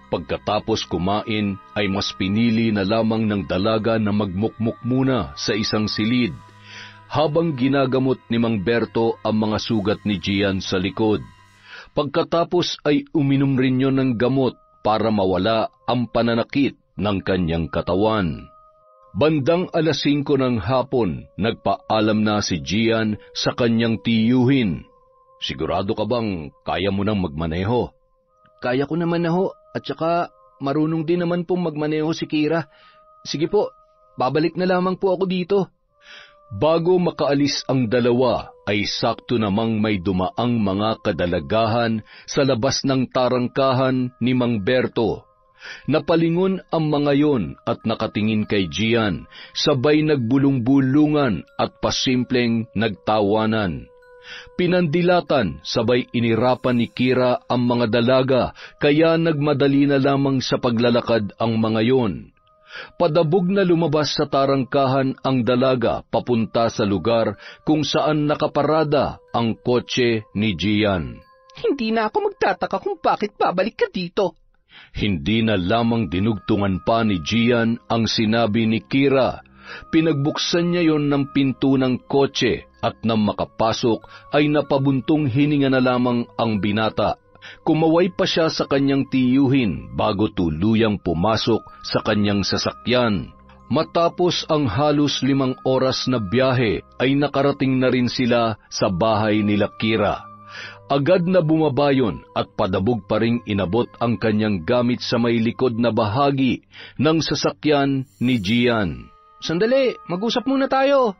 B: Pagkatapos kumain ay mas pinili na lamang ng dalaga na magmukmuk muna sa isang silid, habang ginagamot ni Mang Berto ang mga sugat ni Gian sa likod. Pagkatapos ay uminom rin yon ng gamot para mawala ang pananakit ng kanyang katawan. Bandang 5:00 ng hapon, nagpaalam na si Gian sa kanyang tiyuhin. Sigurado ka bang kaya mo nang magmaneho?
C: Kaya ko naman na ho, at saka marunong din naman pong magmaneho si Kira. Sige po, babalik na lamang po ako dito.
B: Bago makaalis ang dalawa, ay sakto namang may dumaang mga kadalagahan sa labas ng tarangkahan ni Mang Berto. Napalingon ang mga yon at nakatingin kay Gian, sabay nagbulong-bulungan at pasimpleng nagtawanan. Pinandilatan, sabay inirapan ni Kira ang mga dalaga, kaya nagmadali na lamang sa paglalakad ang mga yon. Padabog na lumabas sa tarangkahan ang dalaga papunta sa lugar kung saan nakaparada ang kotse ni Gian.
A: Hindi na ako magtataka kung bakit babalik ka dito.
B: Hindi na lamang dinugtungan pa ni Gian ang sinabi ni Kira. Pinagbuksan niya yon ng pinto ng kotse at nang makapasok ay napabuntong hininga na lamang ang binata. Kumaway pa siya sa kanyang tiyuhin bago tuluyang pumasok sa kanyang sasakyan. Matapos ang halos 5 oras na biyahe ay nakarating na rin sila sa bahay nila Kira. Agad na bumabayon at padabog pa ring inabot ang kanyang gamit sa may likod na bahagi ng sasakyan ni Gian.
C: Sandali, mag-usap muna tayo.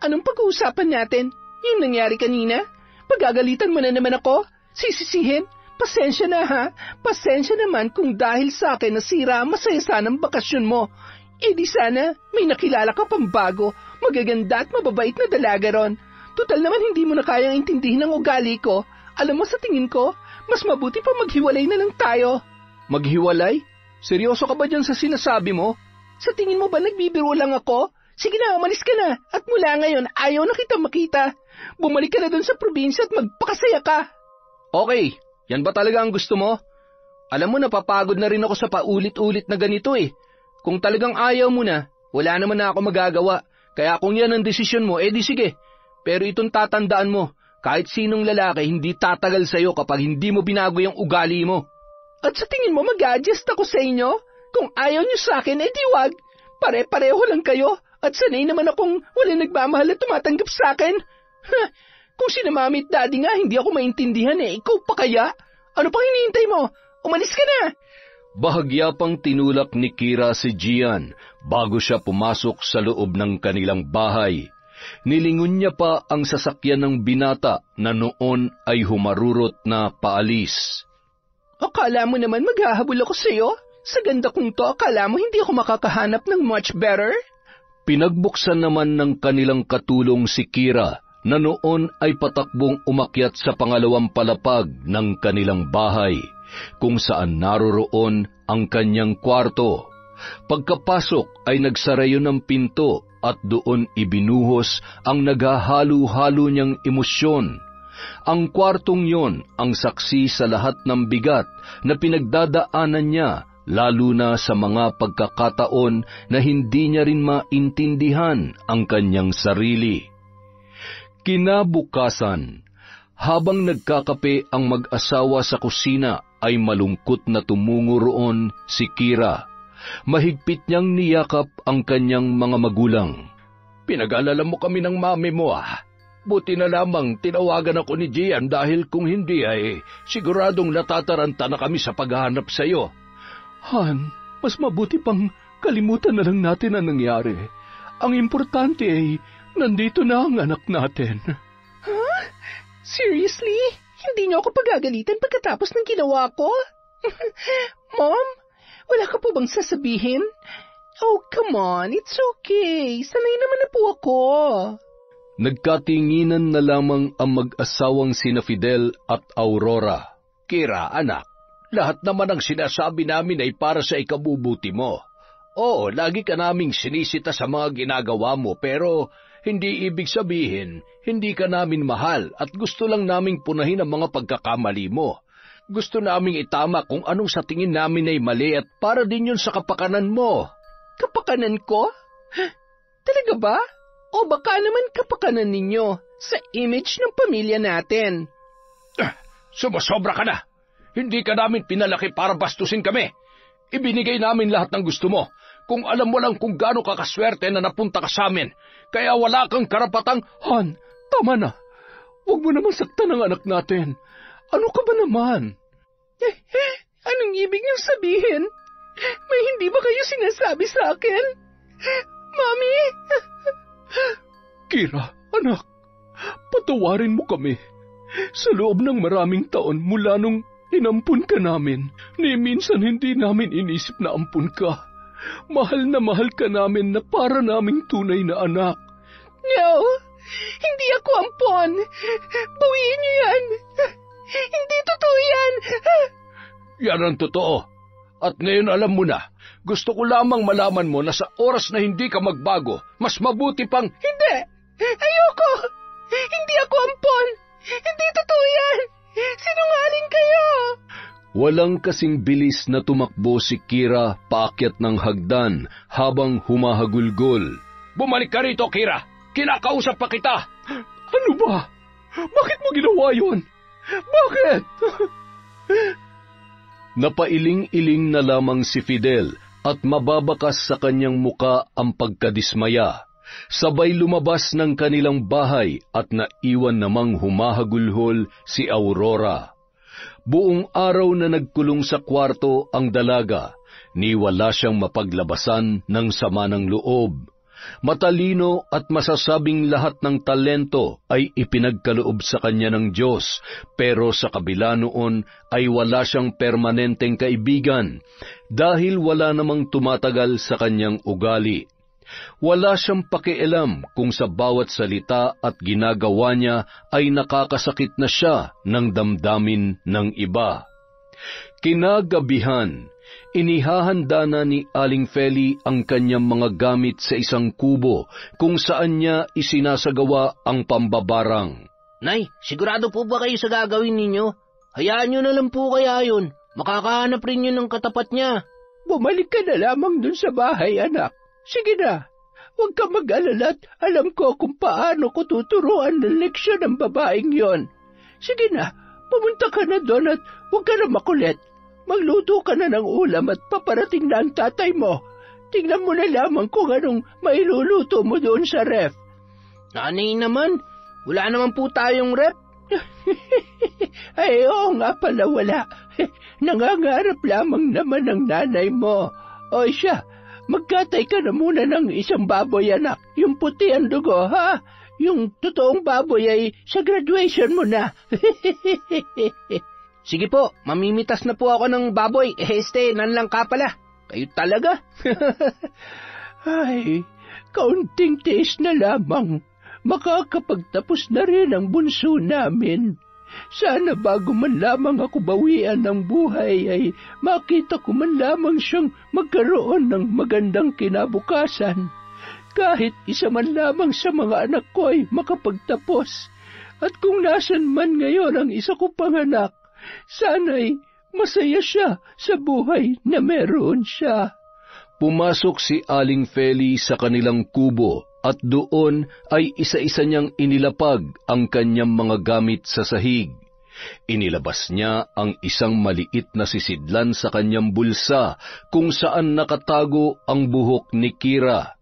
A: Anong pag-uusapan natin? Yung nangyari kanina? Pagagalitan mo na naman ako? Sisisihin? Pasensya na ha? Pasensya naman kung dahil sa akin nasira ang masaya sanang bakasyon mo. Di sana may nakilala ka pang bago, magaganda at mababait na dalaga ron. Tutal naman hindi mo na kayang intindihin ang ugali ko. Alam mo, sa tingin ko, mas mabuti pa maghiwalay na lang tayo.
C: Maghiwalay? Seryoso ka ba dyan sa sinasabi mo?
A: Sa tingin mo ba nagbibiro lang ako? Sige na, umalis ka na. At mula ngayon, ayaw na kita makita. Bumalik ka na doon sa probinsya at magpakasaya ka.
C: Okay, yan ba talaga ang gusto mo? Alam mo, napapagod na rin ako sa paulit-ulit na ganito eh. Kung talagang ayaw mo na, wala naman na ako magagawa. Kaya kung yan ang desisyon mo, di sige. Pero itong tatandaan mo, kahit sinong lalaki hindi tatagal sa'yo kapag hindi mo binago yung ugali mo.
A: At sa tingin mo mag-adjust ako sa inyo? Kung ayaw niyo sa akin, di wag. Pare-pareho lang kayo. At sanay naman akong walang nagmamahal at tumatanggap sa akin. Kung sina mami at daddy nga, hindi ako maintindihan ikaw pa kaya? Ano pang hinihintay mo? Umalis ka na!
B: Bahagya pang tinulak ni Kira si Gian bago siya pumasok sa loob ng kanilang bahay. Nilingon niya pa ang sasakyan ng binata na noon ay humarurot na paalis.
A: Akala mo naman maghahabol ako sa'yo? Sa ganda kong to, akala mo hindi ako makakahanap ng much better?
B: Pinagbuksan naman ng kanilang katulong si Kira na noon ay patakbong umakyat sa pangalawang palapag ng kanilang bahay, kung saan naroroon ang kanyang kwarto. Pagkapasok ay nagsara yun ng pinto at doon ibinuhos ang naghahalo-halo niyang emosyon. Ang kwartong yon ang saksi sa lahat ng bigat na pinagdadaanan niya, lalo na sa mga pagkakataon na hindi niya rin maintindihan ang kanyang sarili. Kinabukasan, habang nagkakape ang mag-asawa sa kusina, ay malungkot na tumungo roon si Kira. Mahigpit niyang niyakap ang kanyang mga magulang.
D: Pinag-alala mo kami ng mami mo Buti na lamang tinawagan ako ni Gian dahil kung hindi ay siguradong natataranta na kami sa paghahanap sa iyo.
A: Han, mas mabuti pang kalimutan na lang natin ang nangyari. Ang importante ay nandito na ang anak natin. Huh? Seriously? Hindi niyo ako pagagalitan pagkatapos ng ginawa ko? Mom, wala ka po bang sasabihin? Oh, come on, it's okay. Sanay naman na po ako.
B: Nagkatinginan na lamang ang mag-asawang sina Fidel at Aurora.
D: Kira, anak, lahat naman ang sinasabi namin ay para sa ikabubuti mo. Oo, lagi ka naming sinisita sa mga ginagawa mo, pero hindi ibig sabihin, hindi ka namin mahal at gusto lang naming punahin ang mga pagkakamali mo. Gusto naming itama kung anong sa tingin namin ay mali at para din yun sa kapakanan mo.
A: Kapakanan ko? Talaga ba? O baka naman kapakanan ninyo sa image ng pamilya natin?
D: Sumasobra ka na! Hindi ka namin pinalaki para bastusin kami. Ibinigay namin lahat ng gusto mo. Kung alam mo lang kung gaano ka kaswerte na napunta ka sa amin, kaya wala kang karapatang...
A: Han, tama na. Huwag mo naman saktan ang anak natin. Ano ka ba naman? Anong ibig niyong sabihin? May hindi ba kayo sinasabi sa akin? Mami?
D: Kira, anak, patawarin mo kami. Sa loob ng maraming taon mula nung inampun ka namin, ni minsan hindi namin inisip na ampun ka. Mahal na mahal ka namin na para naming tunay na anak.
A: No, hindi ako ampon. Bawiin niyo yan. Hindi totoo yan.
D: Yan ang totoo. At ngayon alam mo na, gusto ko lamang malaman mo na sa oras na hindi ka magbago, mas mabuti pang...
A: Hindi! Ayoko! Hindi ako ampon! Hindi totoo yan! Sinungaling kayo!
B: Walang kasing bilis na tumakbo si Kira paakyat ng hagdan habang humahagulgol.
D: Bumalik ka rito, Kira! Kinakausap pa kita!
A: Ano ba? Bakit mo ginawa yun? Bakit?
B: Napailing-iling na lamang si Fidel at mababakas sa kanyang muka ang pagkadismaya. Sabay lumabas ng kanilang bahay at naiwan namang humahagulhol si Aurora. Buong araw na nagkulong sa kwarto ang dalaga, ni wala siyang mapaglabasan ng sama ng loob. Matalino at masasabing lahat ng talento ay ipinagkaloob sa kanya ng Diyos, pero sa kabila noon ay wala siyang permanenteng kaibigan dahil wala namang tumatagal sa kanyang ugali. Wala siyang pakialam kung sa bawat salita at ginagawa niya ay nakakasakit na siya ng damdamin ng iba. Kinagabihan, inihahanda na ni Aling Feli ang kanyang mga gamit sa isang kubo kung saan niya isinasagawa ang pambabarang.
C: Nay, sigurado po ba kayo sa gagawin ninyo? Hayaan nyo na lang po kaya yun. Makakahanap rin yun ng katapat niya.
A: Bumalik ka na lamang dun sa bahay, anak. Sige na, huwag ka mag-alala at alam ko kung paano ko tuturuan ng leksyon ng babaeng yon. Sige na, pumunta ka na doon at huwag ka na makulit. Magluto ka na ng ulam at paparating na ang tatay mo. Tingnan mo na lamang kung anong mailuluto mo doon sa ref.
C: Nanay naman, wala naman po tayong ref.
A: Ay, oo nga pala wala. Nangangarap lamang naman ang nanay mo. O siya, magkatay ka na muna ng isang baboy, anak. Yung puti ang dugo, ha? Yung totoong baboy ay sa graduation mo na.
C: Sige po, mamimitas na po ako ng baboy. Nanlang ka pala. Kayo talaga?
A: Ay, kaunting tiis na lamang. Makakapagtapos na rin ang bunso namin. Sana bago man lamang ako bawian ng buhay ay makita ko man lamang siyang magkaroon ng magandang kinabukasan. Kahit isa man lamang sa mga anak ko ay makapagtapos. At kung nasan man ngayon ang isa ko pang anak, sana'y masaya siya sa buhay na meron siya.
B: Pumasok si Aling Feli sa kanilang kubo at doon ay isa-isa niyang inilapag ang kanyang mga gamit sa sahig. Inilabas niya ang isang maliit na sisidlan sa kanyang bulsa kung saan nakatago ang buhok ni Kira.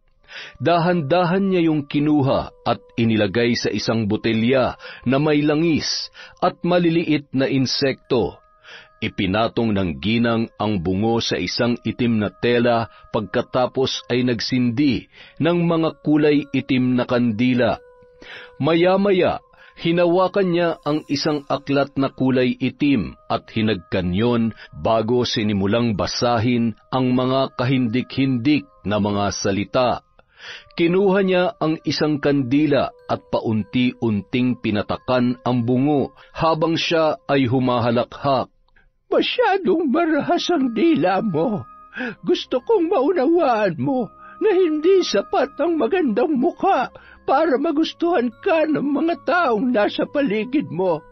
B: Dahan-dahan niya yung kinuha at inilagay sa isang botelya na may langis at maliliit na insekto. Ipinatong ng ginang ang bungo sa isang itim na tela pagkatapos ay nagsindi ng mga kulay itim na kandila. Maya-maya, hinawakan niya ang isang aklat na kulay itim at hinagkan yon bago sinimulang basahin ang mga kahindik-hindik na mga salita. Kinuha niya ang isang kandila at paunti-unting pinatakan ang bungo habang siya ay humahalakhak.
A: Masyadong marahas ang dila mo. Gusto kong maunawaan mo na hindi sapat ang magandang mukha para magustuhan ka ng mga taong nasa paligid mo.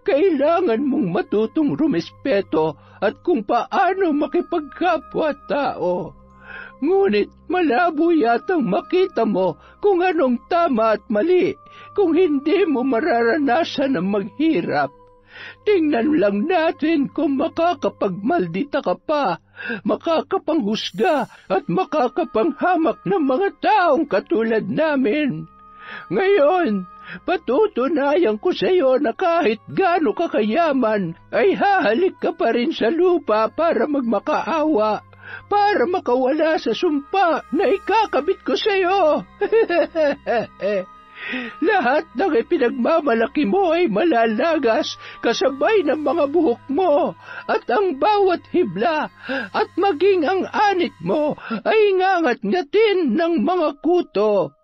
A: Kailangan mong matutong rumespeto at kung paano makipagkapwa-tao. Ngunit malabo yatang makita mo kung anong tama at mali kung hindi mo mararanasan ang maghirap. Tingnan lang natin kung makakapagmaldita ka pa, makakapanghusga at makakapanghamak ng mga taong katulad namin. Ngayon, patutunayan ko sa iyo na kahit gaano ka kayaman, ay hahalik ka pa rin sa lupa para magmakaawa, para makawala sa sumpa na ikakabit ko sa iyo. Lahat ng ipinagmamalaki mo ay malalagas kasabay ng mga buhok mo at ang bawat hibla at maging ang anit mo ay ngangat-ngatin ng mga kuto.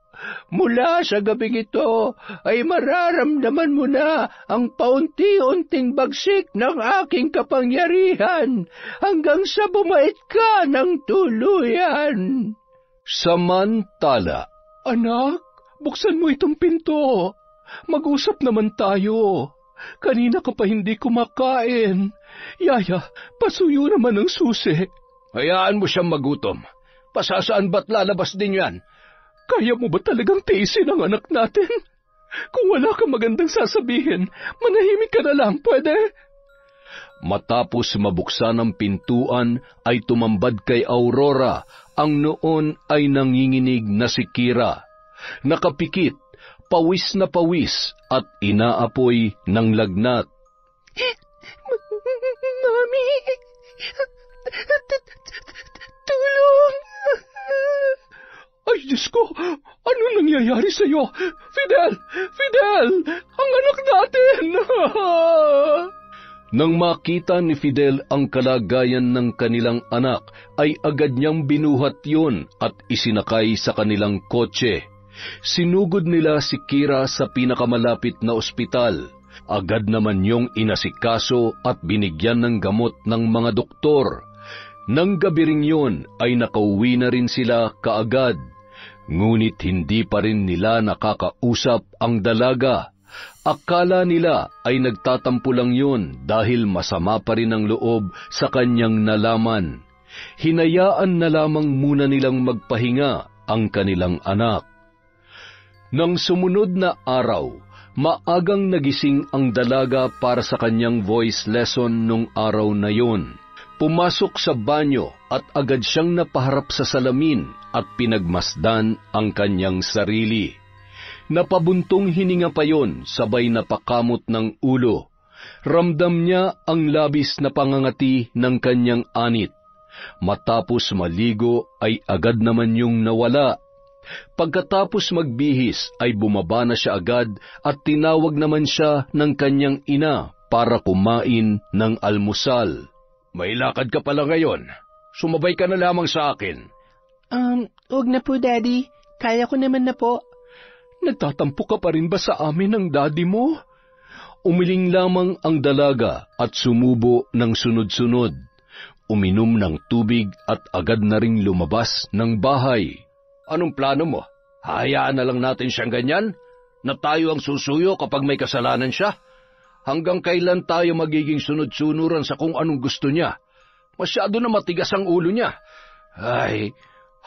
A: Mula sa gabing ito ay mararamdaman mo na ang paunti-unting bagsik ng aking kapangyarihan hanggang sa bumait ka ng tuluyan.
B: Samantala,
A: Anak, buksan mo itong pinto. Mag-usap naman tayo. Kanina ka pa hindi kumakain. Yaya, pasuyo naman ang susi.
D: Hayaan mo siyang magutom. Pasasaan ba't lalabas din yan?
A: Kaya mo ba talagang tiisin ang anak natin? Kung wala kang magandang sasabihin, manahimik ka na lang, pwede?
B: matapos mabuksan ang pintuan ay tumambad kay Aurora ang noon ay nanginginig na si Kira. Nakapikit, pawis na pawis at inaapoy ng lagnat.
A: Mami! Tulong! Ay, Diyos ko! Ano nangyayari sa'yo? Fidel! Fidel! Ang anak natin!
B: Nang makita ni Fidel ang kalagayan ng kanilang anak, ay agad niyang binuhat yon at isinakay sa kanilang kotse. Sinugod nila si Kira sa pinakamalapit na ospital. Agad naman niyong inasikaso at binigyan ng gamot ng mga doktor. Nang gabi ring yun ay nakauwi na rin sila kaagad. Ngunit hindi pa rin nila nakakausap ang dalaga. Akala nila ay nagtatampo lang yun dahil masama pa rin ang loob sa kanyang nalaman. Hinayaan na lamang muna nilang magpahinga ang kanilang anak. Nang sumunod na araw, maagang nagising ang dalaga para sa kanyang voice lesson nung araw na yun. Pumasok sa banyo at agad siyang napaharap sa salamin at pinagmasdan ang kanyang sarili. Napabuntong hininga pa yon, sabay napakamot ng ulo. Ramdam niya ang labis na pangangati ng kanyang anit. Matapos maligo ay agad naman yung nawala. Pagkatapos magbihis ay bumaba na siya agad at tinawag naman siya ng kanyang ina para kumain ng almusal.
D: May lakad ka pala ngayon. Sumabay ka na lamang sa akin.
C: Huwag na po, Daddy. Kaya ko naman na po.
B: Nagtatampo ka pa rin ba sa amin ng daddy mo? Umiling lamang ang dalaga at sumubo ng sunod-sunod. Uminom ng tubig at agad na ring lumabas ng bahay.
D: Anong plano mo? Hayaan na lang natin siyang ganyan? Na tayo ang susuyo kapag may kasalanan siya? Hanggang kailan tayo magiging sunod-sunuran sa kung anong gusto niya? Masyado na matigas ang ulo niya. Ay,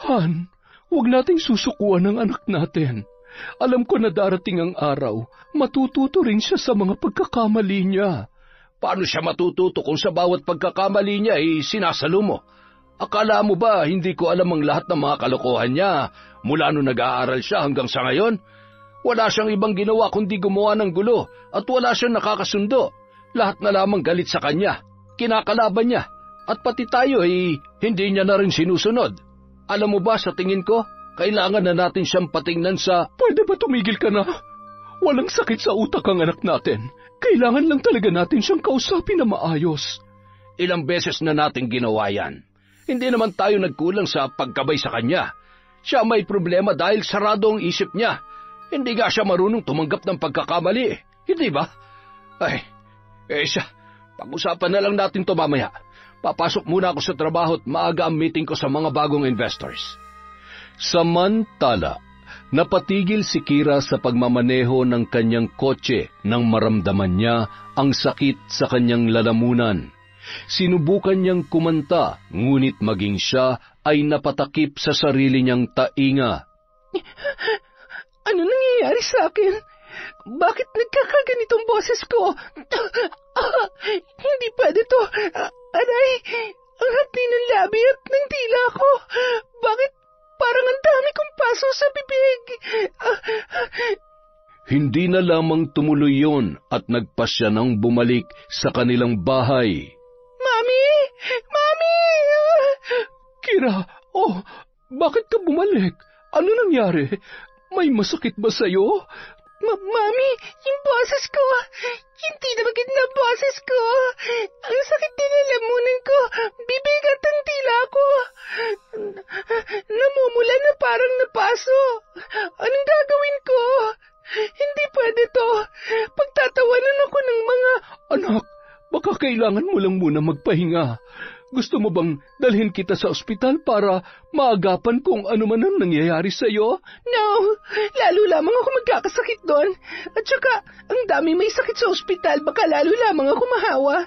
B: Han, huwag nating susukuan ang anak natin. Alam ko na darating ang araw, matututo rin siya sa mga pagkakamali niya.
D: Paano siya matututo kung sa bawat pagkakamali niya ay sinasalo mo? Akala mo ba hindi ko alam ang lahat ng mga kalokohan niya mula nung nag-aaral siya hanggang sa ngayon? Wala siyang ibang ginawa kundi gumawa ng gulo at wala siyang nakakasundo. Lahat na lamang galit sa kanya, kinakalaban niya, at pati tayo ay hindi niya na rin sinusunod. Alam mo ba, sa tingin ko, kailangan na natin siyang patingnan sa...
B: Pwede ba tumigil ka na? Walang sakit sa utak ang anak natin. Kailangan lang talaga natin siyang kausapin na maayos.
D: Ilang beses na natin ginawa yan. Hindi naman tayo nagkulang sa pagkabay sa kanya. Siya may problema dahil sarado ang isip niya. Hindi nga siya marunong tumanggap ng pagkakamali. Hindi ba? Siya, pag-usapan na lang natin to mamaya. Papasok muna ako sa trabaho at maaga ang meeting ko sa mga bagong investors.
B: Samantala, napatigil si Kira sa pagmamaneho ng kanyang kotse nang maramdaman niya ang sakit sa kanyang lalamunan. Sinubukan niyang kumanta, ngunit maging siya ay napatakip sa sarili niyang tainga.
A: Ano nangyayari sa akin? Bakit nagkakaganitong boses ko? Hindi pwede to. Aray, ang hapdi ng labi at ng dila ko. Bakit parang ang dami kong paso sa bibig?
B: Hindi na lamang tumuloy yon at nagpasya nang bumalik sa kanilang bahay.
A: Mami! Mami!
B: Kira, bakit ka bumalik? Ano nangyari? May masakit ba sa'yo?
A: Mami, yung boses ko. Hindi na maganda ang boses ko. Ang sakit din ng lamunan ko. Bibig at ang dila ko. Namumula na parang napaso. Anong gagawin ko? Hindi pwede to. Pagtatawanan ako ng mga...
B: Anak, baka kailangan mo lang muna magpahinga. Gusto mo bang dalhin kita sa ospital para maagapan kung ano man ang nangyayari sa'yo?
A: No, lalo lamang ako magkakasakit doon. At saka, ang dami may sakit sa ospital, baka lalo lamang ako mahawa.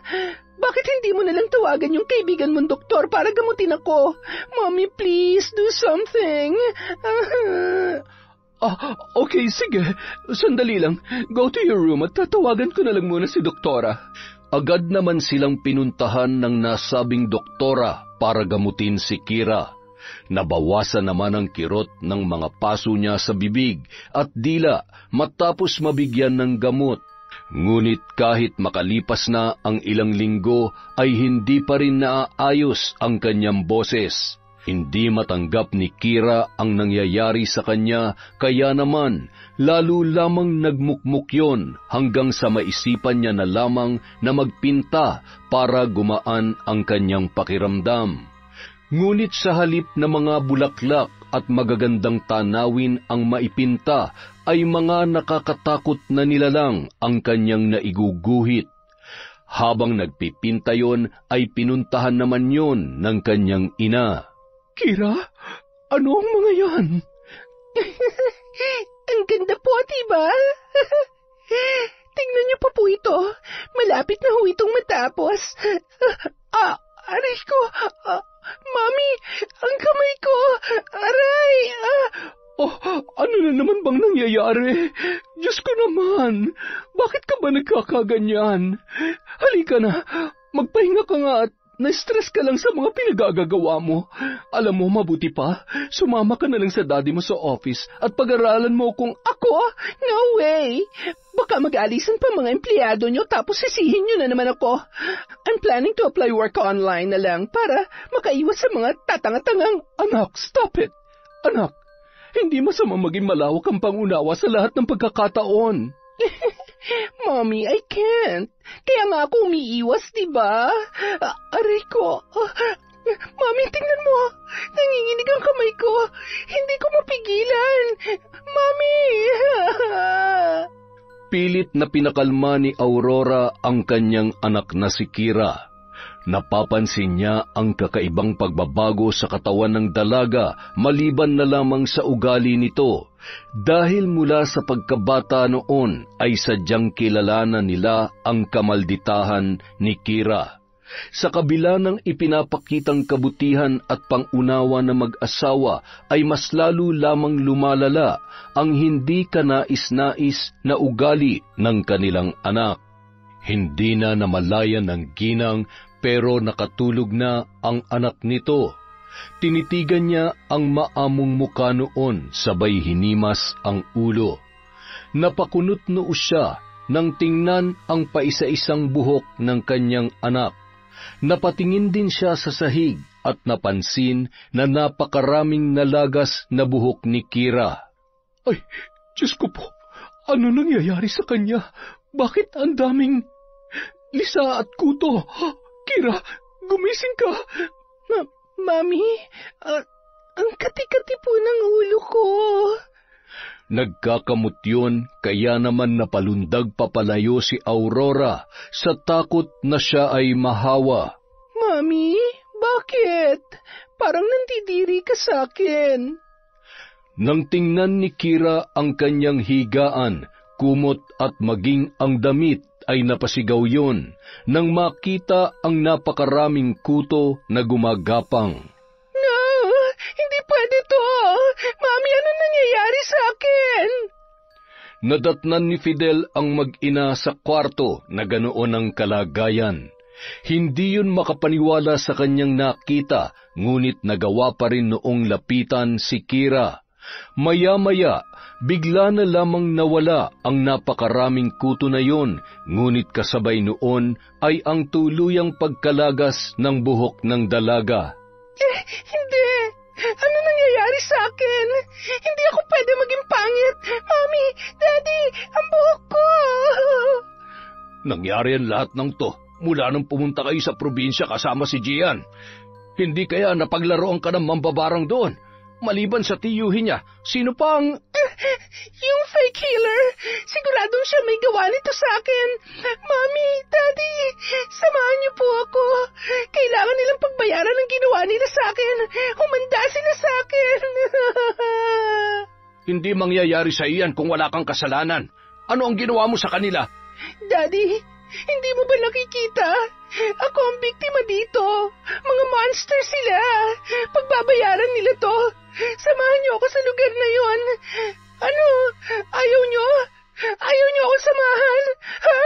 A: Bakit hindi mo nalang tawagan yung kaibigan mong doktor para gamutin ako? Mommy, please, do something.
B: Okay, sige. Sandali lang. Go to your room at tatawagan ko na lang muna si doktora. Agad naman silang pinuntahan ng nasabing doktora para gamutin si Kira. Nabawasan naman ang kirot ng mga paso niya sa bibig at dila matapos mabigyan ng gamot. Ngunit kahit makalipas na ang ilang linggo ay hindi pa rin naaayos ang kanyang boses. Hindi matanggap ni Kira ang nangyayari sa kanya, kaya naman lalo lamang nagmukmuk yon hanggang sa maisipan niya na lamang na magpinta para gumaan ang kanyang pakiramdam. Ngunit sa halip na mga bulaklak at magagandang tanawin ang maipinta, ay mga nakakatakot na nilalang ang kanyang naiguguhit. Habang nagpipinta yon ay pinuntahan naman yon ng kanyang ina.
A: Kira, ano ang mga yan? Ang ganda po, diba? malapit na ho itong matapos. Aray ko! Mami, ang kamay ko! Aray!
C: Ano na naman bang nangyayari? Diyos ko naman, bakit ka ba nagkakaganyan? Halika na, magpahinga ka nga at na-stress ka lang sa mga pinagagagawa mo. Alam mo, mabuti pa, sumama ka na lang sa daddy mo sa office at pag-aralan mo kung
A: Ako? No way! Baka mag-alisan pa mga empleyado nyo tapos sisihin nyo na naman ako. I'm planning to apply work online na lang para makaiwas sa mga tatanga-tangang...
C: Anak, stop it! Anak, hindi masama maging malawak ang pangunawa sa lahat ng pagkakataon.
A: Mommy, I can't. Kaya nga ako umiiwas, diba? Aray ko. Mommy, tingnan mo. Nanginginig ang kamay ko. Hindi ko mapigilan. Mommy!
B: Pilit na pinakalma ni Aurora ang kanyang anak na si Kira. Napapansin niya ang kakaibang pagbabago sa katawan ng dalaga maliban na lamang sa ugali nito, dahil mula sa pagkabata noon ay sadyang kilalanan nila ang kamalditahan ni Kira. Sa kabila ng ipinapakitang kabutihan at pangunawa ng mag-asawa ay mas lalo lamang lumalala ang hindi kanais-nais na ugali ng kanilang anak. Hindi na namalayan ng ginang pero nakatulog na ang anak nito. Tinitigan niya ang maamong muka noon, sabay hinimas ang ulo. Napakunot noo siya nang tingnan ang paisa-isang buhok ng kanyang anak. Napatingin din siya sa sahig at napansin na napakaraming nalagas na buhok ni Kira.
C: Ay, Diyos ko po, ano nangyayari sa kanya? Bakit ang daming lisa at kuto? Kira, gumising ka!
A: Mami, ang kati-kati po ng ulo ko.
B: Nagkakamot yun, kaya naman napalundag papalayo si Aurora sa takot na siya ay mahawa.
A: Mami, bakit? Parang nandidiri ka sa akin.
B: Nang tingnan ni Kira ang kanyang higaan, kumot at maging ang damit, ay napasigaw yon nang makita ang napakaraming kuto na gumagapang.
A: No! Hindi pwede to! Mami, ano nangyayari sa akin?
B: Nadatnan ni Fidel ang mag-ina sa kwarto na ganoon ang kalagayan. Hindi yun makapaniwala sa kanyang nakita, ngunit nagawa pa rin noong lapitan si Kira. Maya-maya, bigla na lamang nawala ang napakaraming kuto na yon, ngunit kasabay noon ay ang tuluyang pagkalagas ng buhok ng dalaga.
A: Hindi! Ano nangyayari sa akin? Hindi ako pwede maging pangit! Mami! Daddy! Ang buhok ko!
D: Nangyari ang lahat ng to mula nung pumunta kayo sa probinsya kasama si Gian. Hindi kaya napaglaroan ka ng mambabarang doon? Maliban sa tiyuhin niya, sino pang...
A: Yung fake healer. Siguradong siya may gawa nito sa akin. Mami, Daddy, samahan niyo po ako. Kailangan nilang pagbayaran ng ginawa nila sa akin. Humanda sila sa akin.
D: Hindi mangyayari sa iyan kung wala kang kasalanan. Ano ang ginawa mo sa kanila?
A: Daddy, hindi mo ba nakikita? Ako ang biktima dito. Mga monster sila. Pagbabayaran nila to. Samahan niyo ako sa lugar na yon. Ano? Ayaw niyo? Ayaw niyo ako samahan? Ha?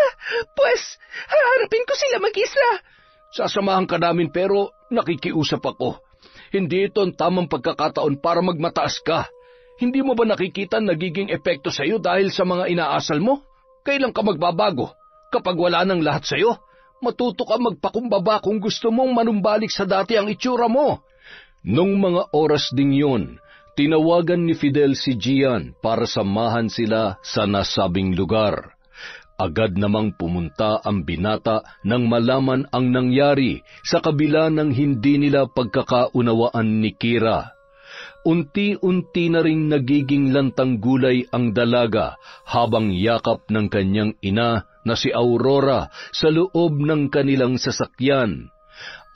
A: Pues, haharapin ko sila mag-isa.
D: Sasamahan ka namin pero nakikiusap ako. Hindi ito ang tamang pagkakataon para magmataas ka. Hindi mo ba nakikita nagiging epekto sa iyo dahil sa mga inaasal mo? Kailan ka magbabago? Kapag wala nang lahat sa iyo, matuto ka magpakumbaba kung gusto mong manumbalik sa dati ang itsura mo.
B: Nung mga oras ding yun, tinawagan ni Fidel si Gian para samahan sila sa nasabing lugar. Agad namang pumunta ang binata nang malaman ang nangyari sa kabila ng hindi nila pagkakaunawaan ni Kira. Unti-unti na ring nagiging lantang gulay ang dalaga habang yakap ng kanyang ina na si Aurora sa loob ng kanilang sasakyan.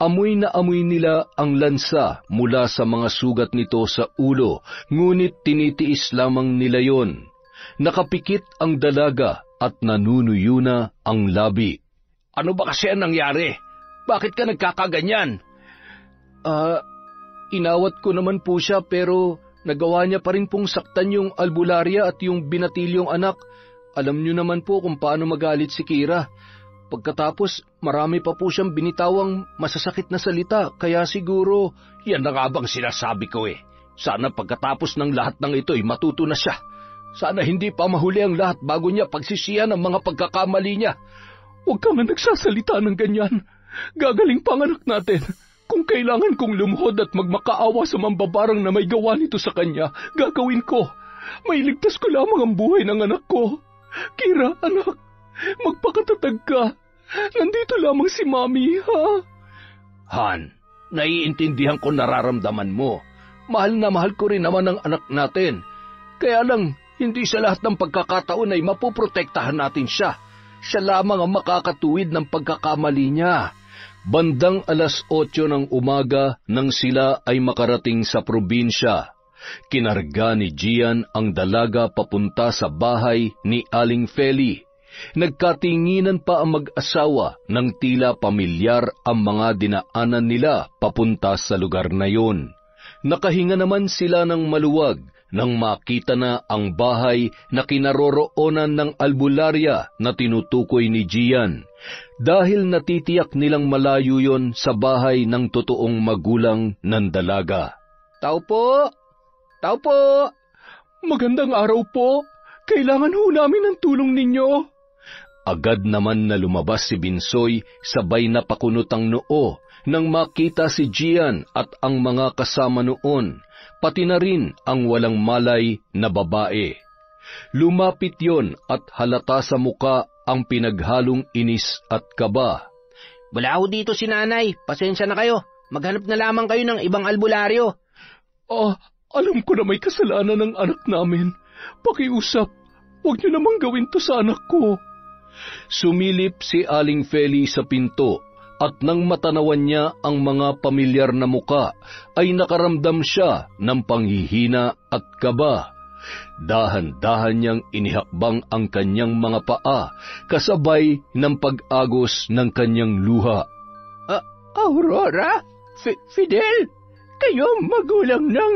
B: Amoy na amoy nila ang lansa mula sa mga sugat nito sa ulo, ngunit tinitiis lamang nila yon. Nakapikit ang dalaga at nanunuyo na ang labi.
D: Ano ba kasi ang nangyari? Bakit ka nagkakaganyan?
C: Inawat ko naman po siya pero nagawa niya pa rin pong saktan yung albularya at yung binatilyong anak. Alam niyo naman po kung paano magalit si Kira. Pagkatapos, marami pa po siyang binitawang masasakit na salita, kaya siguro...
D: Yan na nga bang sinasabi ko eh. Sana pagkatapos ng lahat ng ito'y matuto na siya. Sana hindi pa mahuli ang lahat bago niya pagsisiyan ang mga pagkakamali niya.
A: Huwag ka nga nagsasalita ng ganyan. Gagaling pa ang anak natin. Kung kailangan kong lumuhod at magmakaawa sa mambabarang na may gawa nito sa kanya, gagawin ko. Mailigtas ko lamang ang buhay ng anak ko. Kira, anak, magpakatatag ka. Nandito lamang si Mami, ha?
D: Han, naiintindihan ko nararamdaman mo. Mahal na mahal ko rin naman ang anak natin. Kaya lang, hindi sa lahat ng pagkakataon ay mapoprotektahan natin siya. Siya lamang ang makakatuwid ng pagkakamali niya.
B: Bandang 8:00 ng umaga nang sila ay makarating sa probinsya. Kinarga ni Gian ang dalaga papunta sa bahay ni Aling Feli. Nagkatinginan pa ang mag-asawa nang tila pamilyar ang mga dinaanan nila papunta sa lugar na yun. Nakahinga naman sila ng maluwag nang makita na ang bahay na kinaroroonan ng albularya na tinutukoy ni Gian, dahil natitiyak nilang malayo yon sa bahay ng totoong magulang ng dalaga.
C: Tao po! Tao po!
A: Magandang araw po. Kailangan ho namin ng tulong ninyo.
B: Agad naman na lumabas si Binsoy, sabay na pakunot ang noo nang makita si Gian at ang mga kasama noon, pati na rin ang walang malay na babae. Lumapit yon at halata sa muka ang pinaghalong inis at kaba.
C: Wala ho dito si nanay. Pasensya na kayo. Maghanap na lamang kayo ng ibang albularyo.
A: Alam ko na may kasalanan ng anak namin. Pakiusap, huwag niyo namang gawin to sa anak ko.
B: Sumilip si Aling Feli sa pinto at nang matanawan niya ang mga pamilyar na muka, ay nakaramdam siya ng panghihina at kaba. Dahan-dahan niyang inihakbang ang kanyang mga paa, kasabay ng pag-agos ng kanyang luha.
A: Aurora? Fidel? Kayo magulang ng...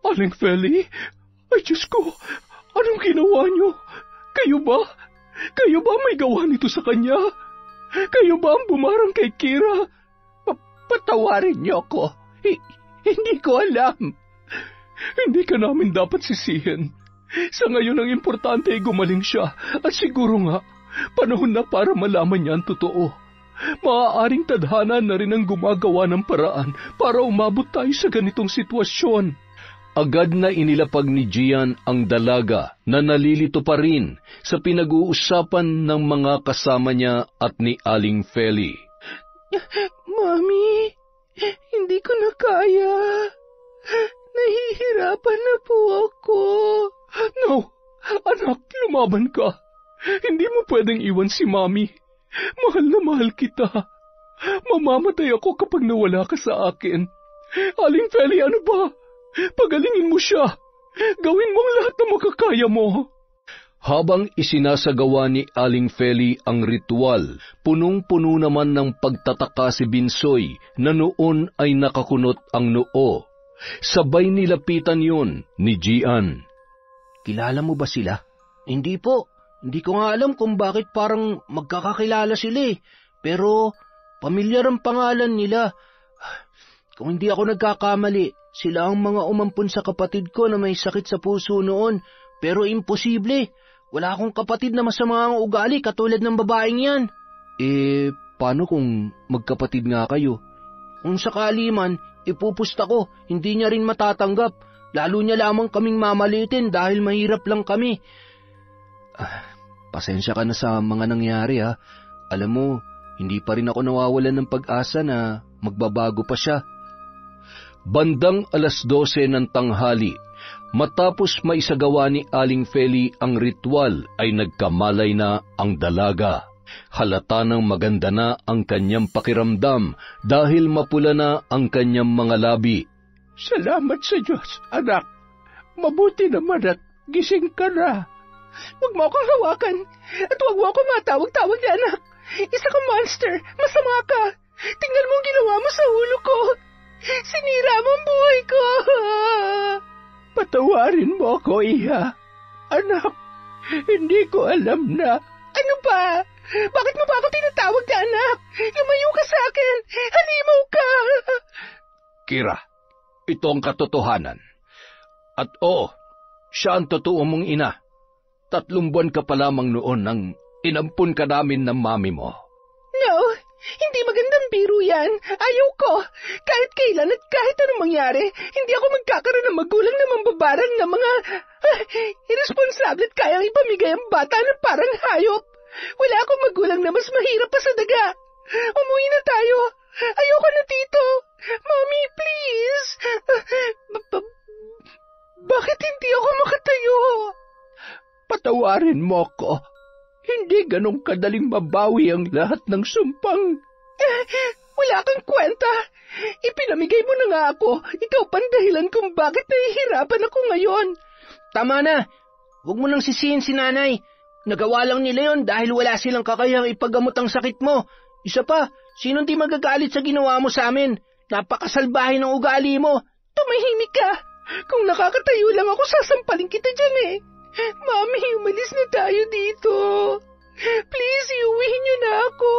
A: Aling Feli? Ay, Diyos ko! Anong ginawa niyo? Kayo ba may gawa nito sa kanya? Kayo ba ang bumarang kay Kira? Patawarin niyo ako. Hindi ko alam. Hindi ka namin dapat sisihin. Sa ngayon ang importante ay gumaling siya. At siguro nga, panahon na para malaman niya ang totoo. Maaaring tadhana na rin ang gumagawa ng paraan para umabot tayo sa ganitong sitwasyon.
B: Agad na inilapag ni Gian ang dalaga na nalilito pa rin sa pinag-uusapan ng mga kasama niya at ni Aling Feli.
A: Mami, hindi ko na kaya. Nahihirapan na po ako. No, anak, lumaban ka. Hindi mo pwedeng iwan si Mami. Mahal na mahal kita. Mamamatay ako kapag nawala ka sa akin. Aling Feli, ano ba? Pagalingin mo siya. Gawin mong lahat na makakaya mo.
B: Habang isinasagawa ni Aling Feli ang ritual, punong-puno naman ng pagtataka si Binsoy na noon ay nakakunot ang noo. Sabay nilapitan yon ni Gian.
C: Kilala mo ba sila? Hindi po. Hindi ko nga alam kung bakit parang magkakakilala sila eh. Pero pamilyar ang pangalan nila. Kung hindi ako nagkakamali, sila ang mga umampun sa kapatid ko na may sakit sa puso noon. Pero imposible. Wala akong kapatid na masama ang ugali katulad ng babaeng yan. Paano kung magkapatid nga kayo? Kung sakali man, ipupusta ko, hindi niya rin matatanggap. Lalo niya lamang kaming mamalitin dahil mahirap lang kami. Pasensya ka na sa mga nangyari ha. Alam mo, hindi pa rin ako nawawalan ng pag-asa na magbabago pa siya.
B: Bandang 12:00 ng tanghali, matapos maisagawa ni Aling Feli ang ritual ay nagkamalay na ang dalaga. Halata ng maganda na ang kanyang pakiramdam dahil mapula na ang kanyang mga labi.
A: Salamat sa Diyos, anak. Mabuti naman at gising ka na. Huwag mo akong hawakan at huwag mo akong matawag-tawag, anak. Isa kang monster! Masama ka! Tingnan mo ang ginawa mo sa ulo ko! Sinira mo ang buhay ko!
C: Patawarin mo ako, Iha. Anak, hindi ko alam na...
A: Ano ba? Bakit mo ba ako tinatawag na anak? Lumayo ka sa akin! Halimaw ka!
B: Kira, ito ang katotohanan. At siya ang totoo mong ina. 3 buwan ka pa lamang noon nang inampun ka namin ng mami mo.
A: No, hindi magandang biro yan. Ayaw ko. Kahit kailan at kahit anong mangyari, hindi ako magkakaroon ng magulang na mambabarang ng mga irresponsable at kayang ipamigay ang bata na parang hayop. Wala akong magulang na mas mahirap pa sa daga. Umuwi na tayo. Ayoko na dito. Mommy, please. Bakit hindi ako makatayo?
C: Patawarin mo ko. Hindi ganong kadaling mabawi ang lahat ng sumpang.
A: Wala kang kwenta. Ipinamigay mo na nga ako. Ikaw pang dahilan kung bakit nahihirapan ako ngayon.
C: Tama na. Huwag mo nang sisihin si nanay. Nagawa lang nila yon dahil wala silang kakayang ipagamot ang sakit mo. Isa pa, sinong di magagalit sa ginawa mo sa amin? Napakasalbahe ng ugali mo.
A: Tumahimik ka. Kung nakakatayo lang ako, sasampalin kita dyan eh. Mami, umalis na tayo dito. Please, iuwihin niyo na ako.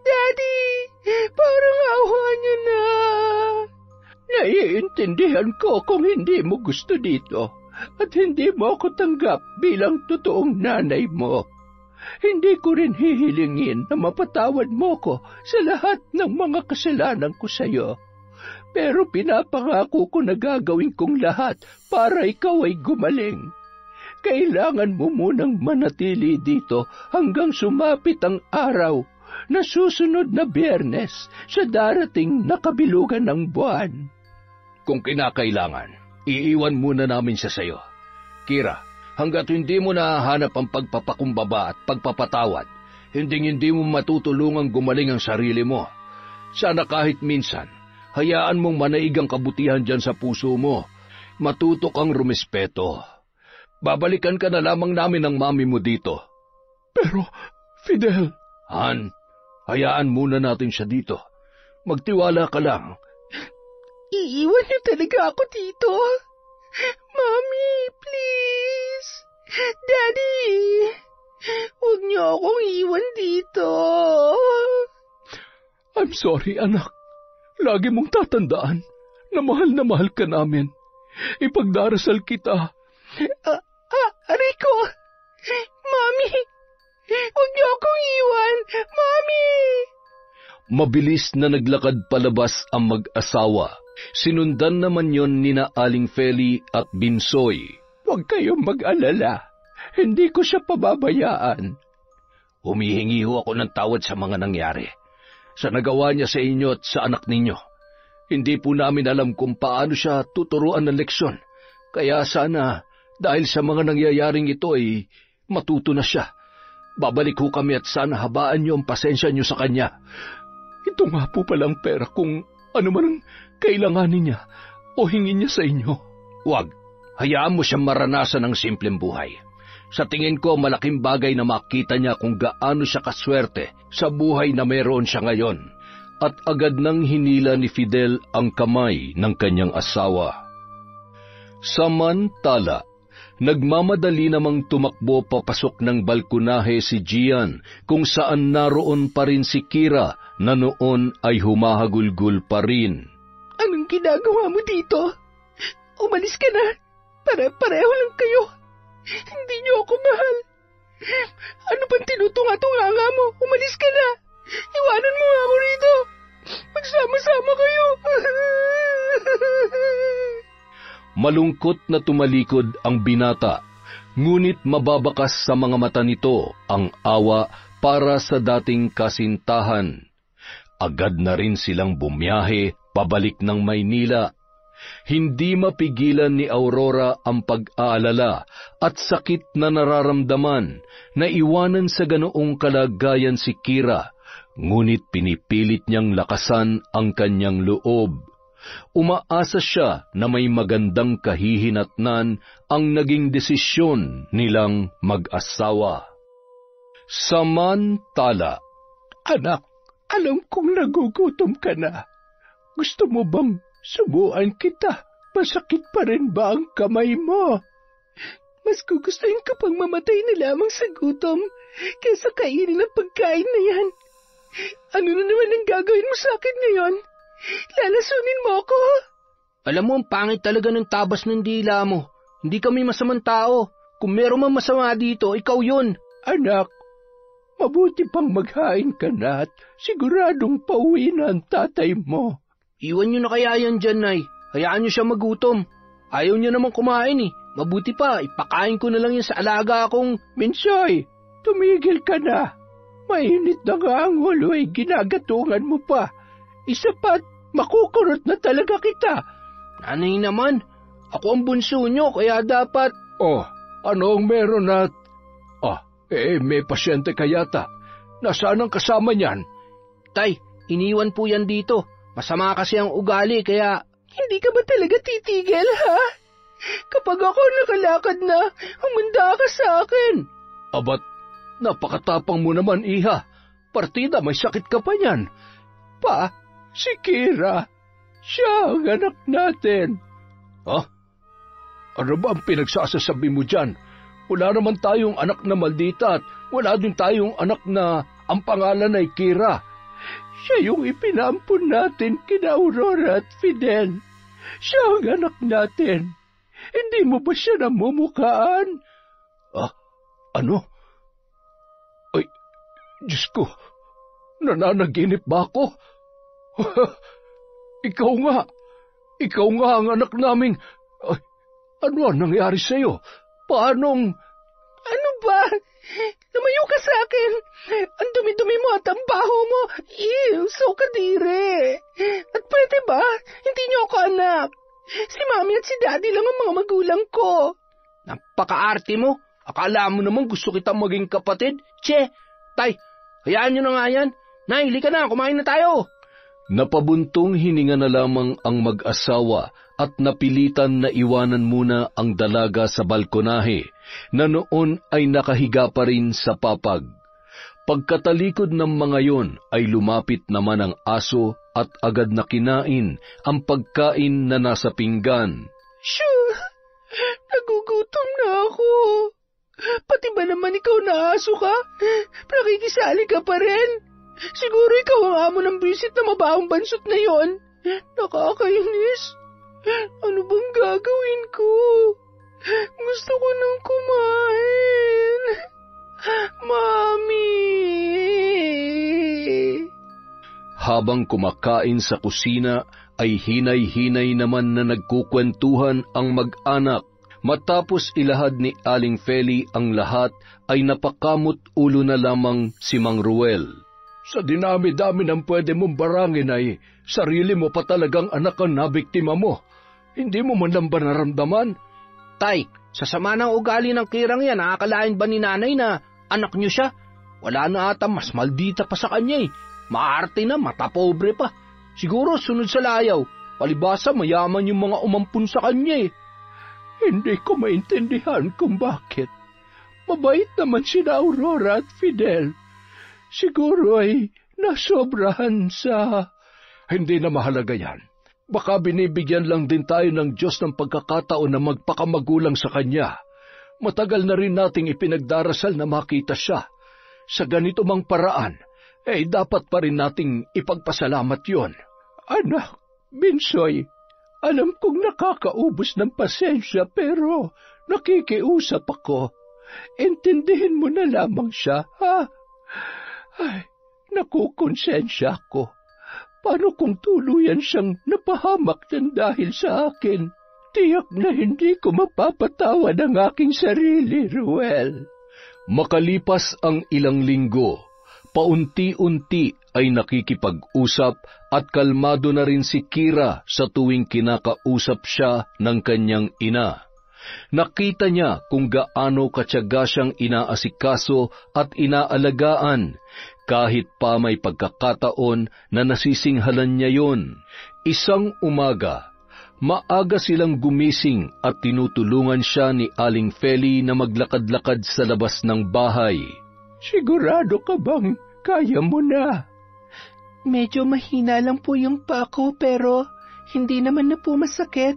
A: Daddy, parang awa niyo na.
C: Naiintindihan ko kung hindi mo gusto dito at hindi mo ako tanggap bilang totoong nanay mo. Hindi ko rin hihilingin na mapatawad mo ko sa lahat ng mga kasalanan ko sa iyo. Pero pinapangako ko na gagawin kong lahat para ikaw ay gumaling. Kailangan mo munang manatili dito hanggang sumapit ang araw na susunod na Biyernes sa darating na kabilugan ng buwan.
B: Kung kinakailangan, iiwan muna namin siya sa'yo. Kira, hanggat hindi mo nahahanap ang pagpapakumbaba at pagpapatawad, hindi mo matutulungang gumaling ang sarili mo. Sana kahit minsan, hayaan mong manaig ang kabutihan dyan sa puso mo. Matuto kang rumispeto. Babalikan ka na lamang namin ng mami mo dito.
C: Pero, Fidel...
B: Han, hayaan muna natin siya dito. Magtiwala ka lang.
A: Iiwan niyo talaga ako dito? Mami, please. Daddy, huwag niyo akong iwan dito.
C: I'm sorry, anak. Lagi mong tatandaan na mahal ka namin. Ipagdarasal kita.
A: Rico! Mami! Huwag niyo akong iwan! Mami!
B: Mabilis na naglakad palabas ang mag-asawa. Sinundan naman yon nina Aling Feli at Binsoy.
C: Huwag kayong mag-alala. Hindi ko siya pababayaan.
B: Humihingi ho ako ng tawad sa mga nangyari. Sa nagawa niya sa inyo at sa anak ninyo. Hindi po namin alam kung paano siya tuturuan ng leksyon. Kaya sana, dahil sa mga nangyayaring ito ay matuto na siya. Babalik ho kami at sana habaan niyo ang pasensya niyo sa kanya.
C: Ito nga po palang pera kung ano man ang kailanganin niya o hingin niya sa inyo.
B: Huwag, hayaan mo siyang maranasan ng simpleng buhay. Sa tingin ko malaking bagay na makita niya kung gaano siya kaswerte sa buhay na meron siya ngayon. At agad nang hinila ni Fidel ang kamay ng kanyang asawa. Samantala, nagmamadali namang tumakbo papasok ng balkonahe si Gian kung saan naroon pa rin si Kira na noon ay humahagulgul pa rin.
A: Anong ginagawa mo dito? Umalis ka na. Pareho lang kayo. Hindi niyo ako mahal. Ano bang tinutunga-tunga mo? Umalis ka na. Iwanan mo ako rito. Magsama-sama kayo.
B: Malungkot na tumalikod ang binata, ngunit mababakas sa mga mata nito ang awa para sa dating kasintahan. Agad na rin silang bumiyahe pabalik ng Maynila. Hindi mapigilan ni Aurora ang pag-aalala at sakit na nararamdaman na iwanan sa ganoong kalagayan si Kira, ngunit pinipilit niyang lakasan ang kanyang loob. Umaasa siya na may magandang kahihinatnan ang naging desisyon nilang mag-asawa. Samantala,
D: Anak, alam kong nagugutom ka na. Gusto mo bang subuan kita? Masakit pa rin ba ang kamay mo?
A: Mas gugustuhin ko pang mamatay na lamang sa gutom kaysa kainin ang pagkain na yan. Ano na naman ang gagawin mo sa akin ngayon? Lalasunin mo ako?
C: Alam mo, ang pangit talaga ng tabas ng dila mo. Hindi kami masamang tao. Kung meron man masama dito, ikaw yun.
D: Anak, mabuti pang maghain ka na at siguradong pauwi na ang tatay mo.
C: Iwan nyo na kaya yan dyan, Nay. Hayaan nyo siya magutom. Ayaw niya naman kumain eh. Mabuti pa, ipakain ko na lang yan sa alaga akong...
D: Minsoy, tumigil ka na. Mainit na nga ang ulo ay ginagatungan mo pa. Isa pa't makukurot na talaga kita.
C: Nanay naman, ako ang bunso nyo, kaya dapat...
D: Oh, ano ang meron at... may pasyente ka yata. Nasaan ang kasama niyan?
C: Tay, iniwan po yan dito. Masama kasi ang ugali, kaya...
A: Hindi ka ba talaga titigil, ha? Kapag ako nakalakad na, humanda ka sa akin.
D: Abat, napakatapang mo naman, iha. Partida, may sakit ka pa niyan. Pa, si Kira. Siya ang anak natin. Ha? Ano ba ang pinagsasasabi mo dyan? Wala naman tayong anak na maldita at wala din tayong anak na ang pangalan ay Kira. Siya yung ipinampun natin kina Aurora at Fidel. Siya ang anak natin. Hindi mo ba siya namumukhaan? Ano? Ay, Diyos ko, nananaginip ba ako? Ikaw nga ang anak naming... ano ang nangyari sa'yo? Paanong...
A: Ano ba? Lumayo ka sa akin. Ang dumi-dumi mo at ang baho mo. Ew, so kadire. At pwede ba? Hindi niyo ako anak. Si Mami at si Daddy lang ang mga magulang ko.
C: Napaka-arte mo. Akala mo naman gusto kitang maging kapatid. Che, tay, hayaan nyo na nga yan. Nay, halika na, kumain na tayo.
B: Napabuntong hininga na lamang ang mag-asawa at napilitan na iwanan muna ang dalaga sa balkonahe na noon ay nakahiga pa rin sa papag. Pagkatalikod ng mga yon ay lumapit naman ang aso at agad na kinain ang pagkain na nasa pinggan.
A: Shoo! Nagugutom na ako. Pati ba naman ikaw na aso ka? Nakikisali ka pa rin? Siguro ikaw ang amo ng bisit na mabahong bansot na yon. Nakakainis. Ano bang gagawin ko? Gusto ko nang kumain. Mami!
B: Habang kumakain sa kusina ay hinay-hinay naman na nagkukwentuhan ang mag-anak. Matapos ilahad ni Aling Feli ang lahat ay napakamot ulo na lamang si Mang Ruel.
D: Sa dinami-dami ng pwede mong barangin ay sarili mo pa talagang anak ang nabiktima mo. Hindi mo man lang ba naramdaman?
C: Tay, sa sama ng ugali ng Kirang yan, nakakalain ba ni nanay na anak niyo siya? Wala na ata mas maldita pa sa kanya eh. Maarte na, matapobre pa. Siguro sunod sa layaw. Palibasa mayaman yung mga umampun sa kanya eh.
D: Hindi ko maintindihan kung bakit. Mabait naman sina Aurora at Fidel. Siguro ay nasobrahan sa... Hindi na mahalaga yan. Baka binibigyan lang din tayo ng Diyos ng pagkakataon na magpakamagulang sa Kanya. Matagal na rin nating ipinagdarasal na makita siya. Sa ganito mang paraan, dapat pa rin nating ipagpasalamat yon. Anak, Binsoy, alam kong nakakaubos ng pasensya pero nakikiusap ako. Intindihin mo na lamang siya, ha? Ay, nakukonsensya ako. Paano kung tuluyan siyang napahamak ng dahil sa akin? Tiyak na hindi ko mapapatawad ang aking sarili, Ruel.
B: Makalipas ang ilang linggo, paunti-unti ay nakikipag-usap at kalmado na rin si Kira sa tuwing kinakausap siya ng kanyang ina. Nakita niya kung gaano katyaga siyang inaasikaso at inaalagaan, kahit pa may pagkakataon na nasisinghalan niya yon. Isang umaga, maaga silang gumising at tinutulungan siya ni Aling Feli na maglakad-lakad sa labas ng bahay.
A: Sigurado ka bang kaya mo na? Medyo mahina lang po yung paa ko pero hindi naman na po masakit.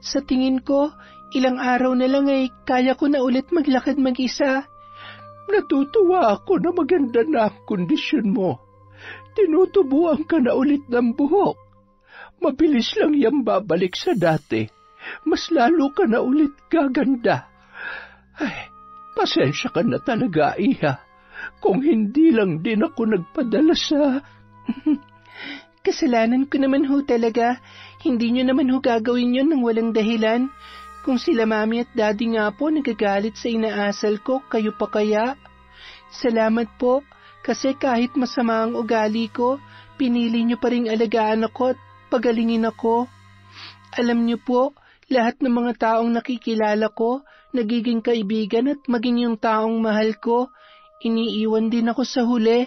A: Sa tingin ko, ilang araw na lang ay kaya ko na ulit maglakad mag-isa. Natutuwa ako na maganda na ang kondisyon mo. Tinutubuan ka na ulit ng buhok. Mabilis lang yan babalik sa dati. Mas lalo ka na ulit gaganda. Ay, pasensya ka na talaga, Iha. Kung hindi lang din ako nagpadala sa...
E: Kasalanan ko naman ho talaga. Hindi nyo naman ho gagawin yun ng walang dahilan. Kung sila mami at daddy nga po nagagalit sa inaasal ko, kayo pa kaya? Salamat po, kasi kahit masama ang ugali ko, pinili nyo pa ring alagaan ako at pagalingin ako. Alam nyo po, lahat ng mga taong nakikilala ko, nagiging kaibigan at maging yung taong mahal ko, iniiwan din ako sa huli.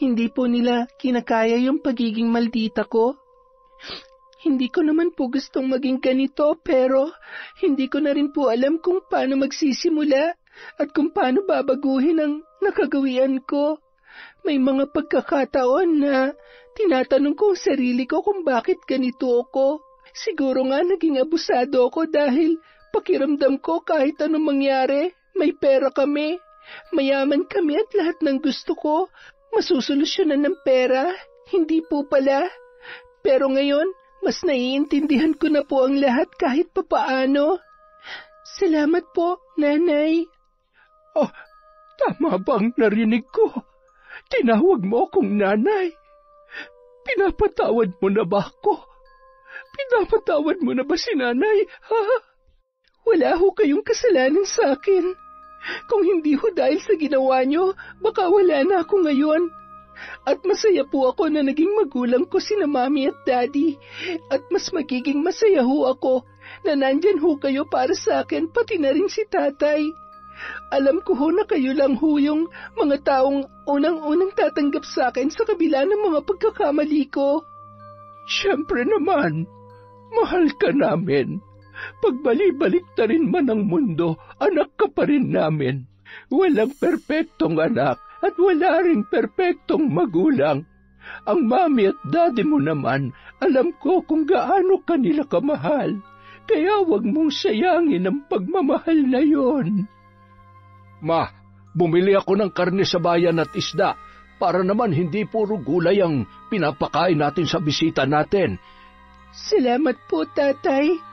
E: Hindi po nila kinakaya yung pagiging maldita ko. Hindi ko naman po gustong maging ganito pero hindi ko na rin po alam kung paano magsisimula at kung paano babaguhin ang nakagawian ko. May mga pagkakataon na tinatanong ko ang sarili ko kung bakit ganito ako. Siguro nga naging abusado ako dahil pakiramdam ko kahit anong mangyari, may pera kami, mayaman kami at lahat ng gusto ko, masusolusyonan ng pera. Hindi po pala. Pero ngayon, mas naiintindihan ko na po ang lahat kahit papaano. Salamat po, Nanay.
A: Oh, tama bang narinig ko? Tinawag mo akong nanay. Pinapatawad mo na ba ako? Pinapatawad mo na ba si nanay, ha?
E: Wala ho kayong kasalanan sa akin. Kung hindi ho dahil sa ginawa nyo, baka wala na ako ngayon. At masaya po ako na naging magulang ko sina Mami at Daddy. At mas magiging masaya ho ako na nandyan ho kayo para sa akin, pati na rin si Tatay. Alam ko ho na kayo lang ho yung mga taong unang-unang tatanggap sa akin sa kabila ng mga pagkakamali ko.
A: Siyempre naman, mahal ka namin. Pagbali-balik na rin man ang mundo, anak ka pa rin namin. Walang perpektong anak at wala ring perpektong magulang. Ang mami at daddy mo naman, alam ko kung gaano kanila kamahal. Kaya wag mong sayangin ang pagmamahal na yon.
D: Ma, bumili ako ng karne sa bayan at isda para naman hindi puro gulay ang pinapakain natin sa bisita natin.
E: Salamat po, Tatay.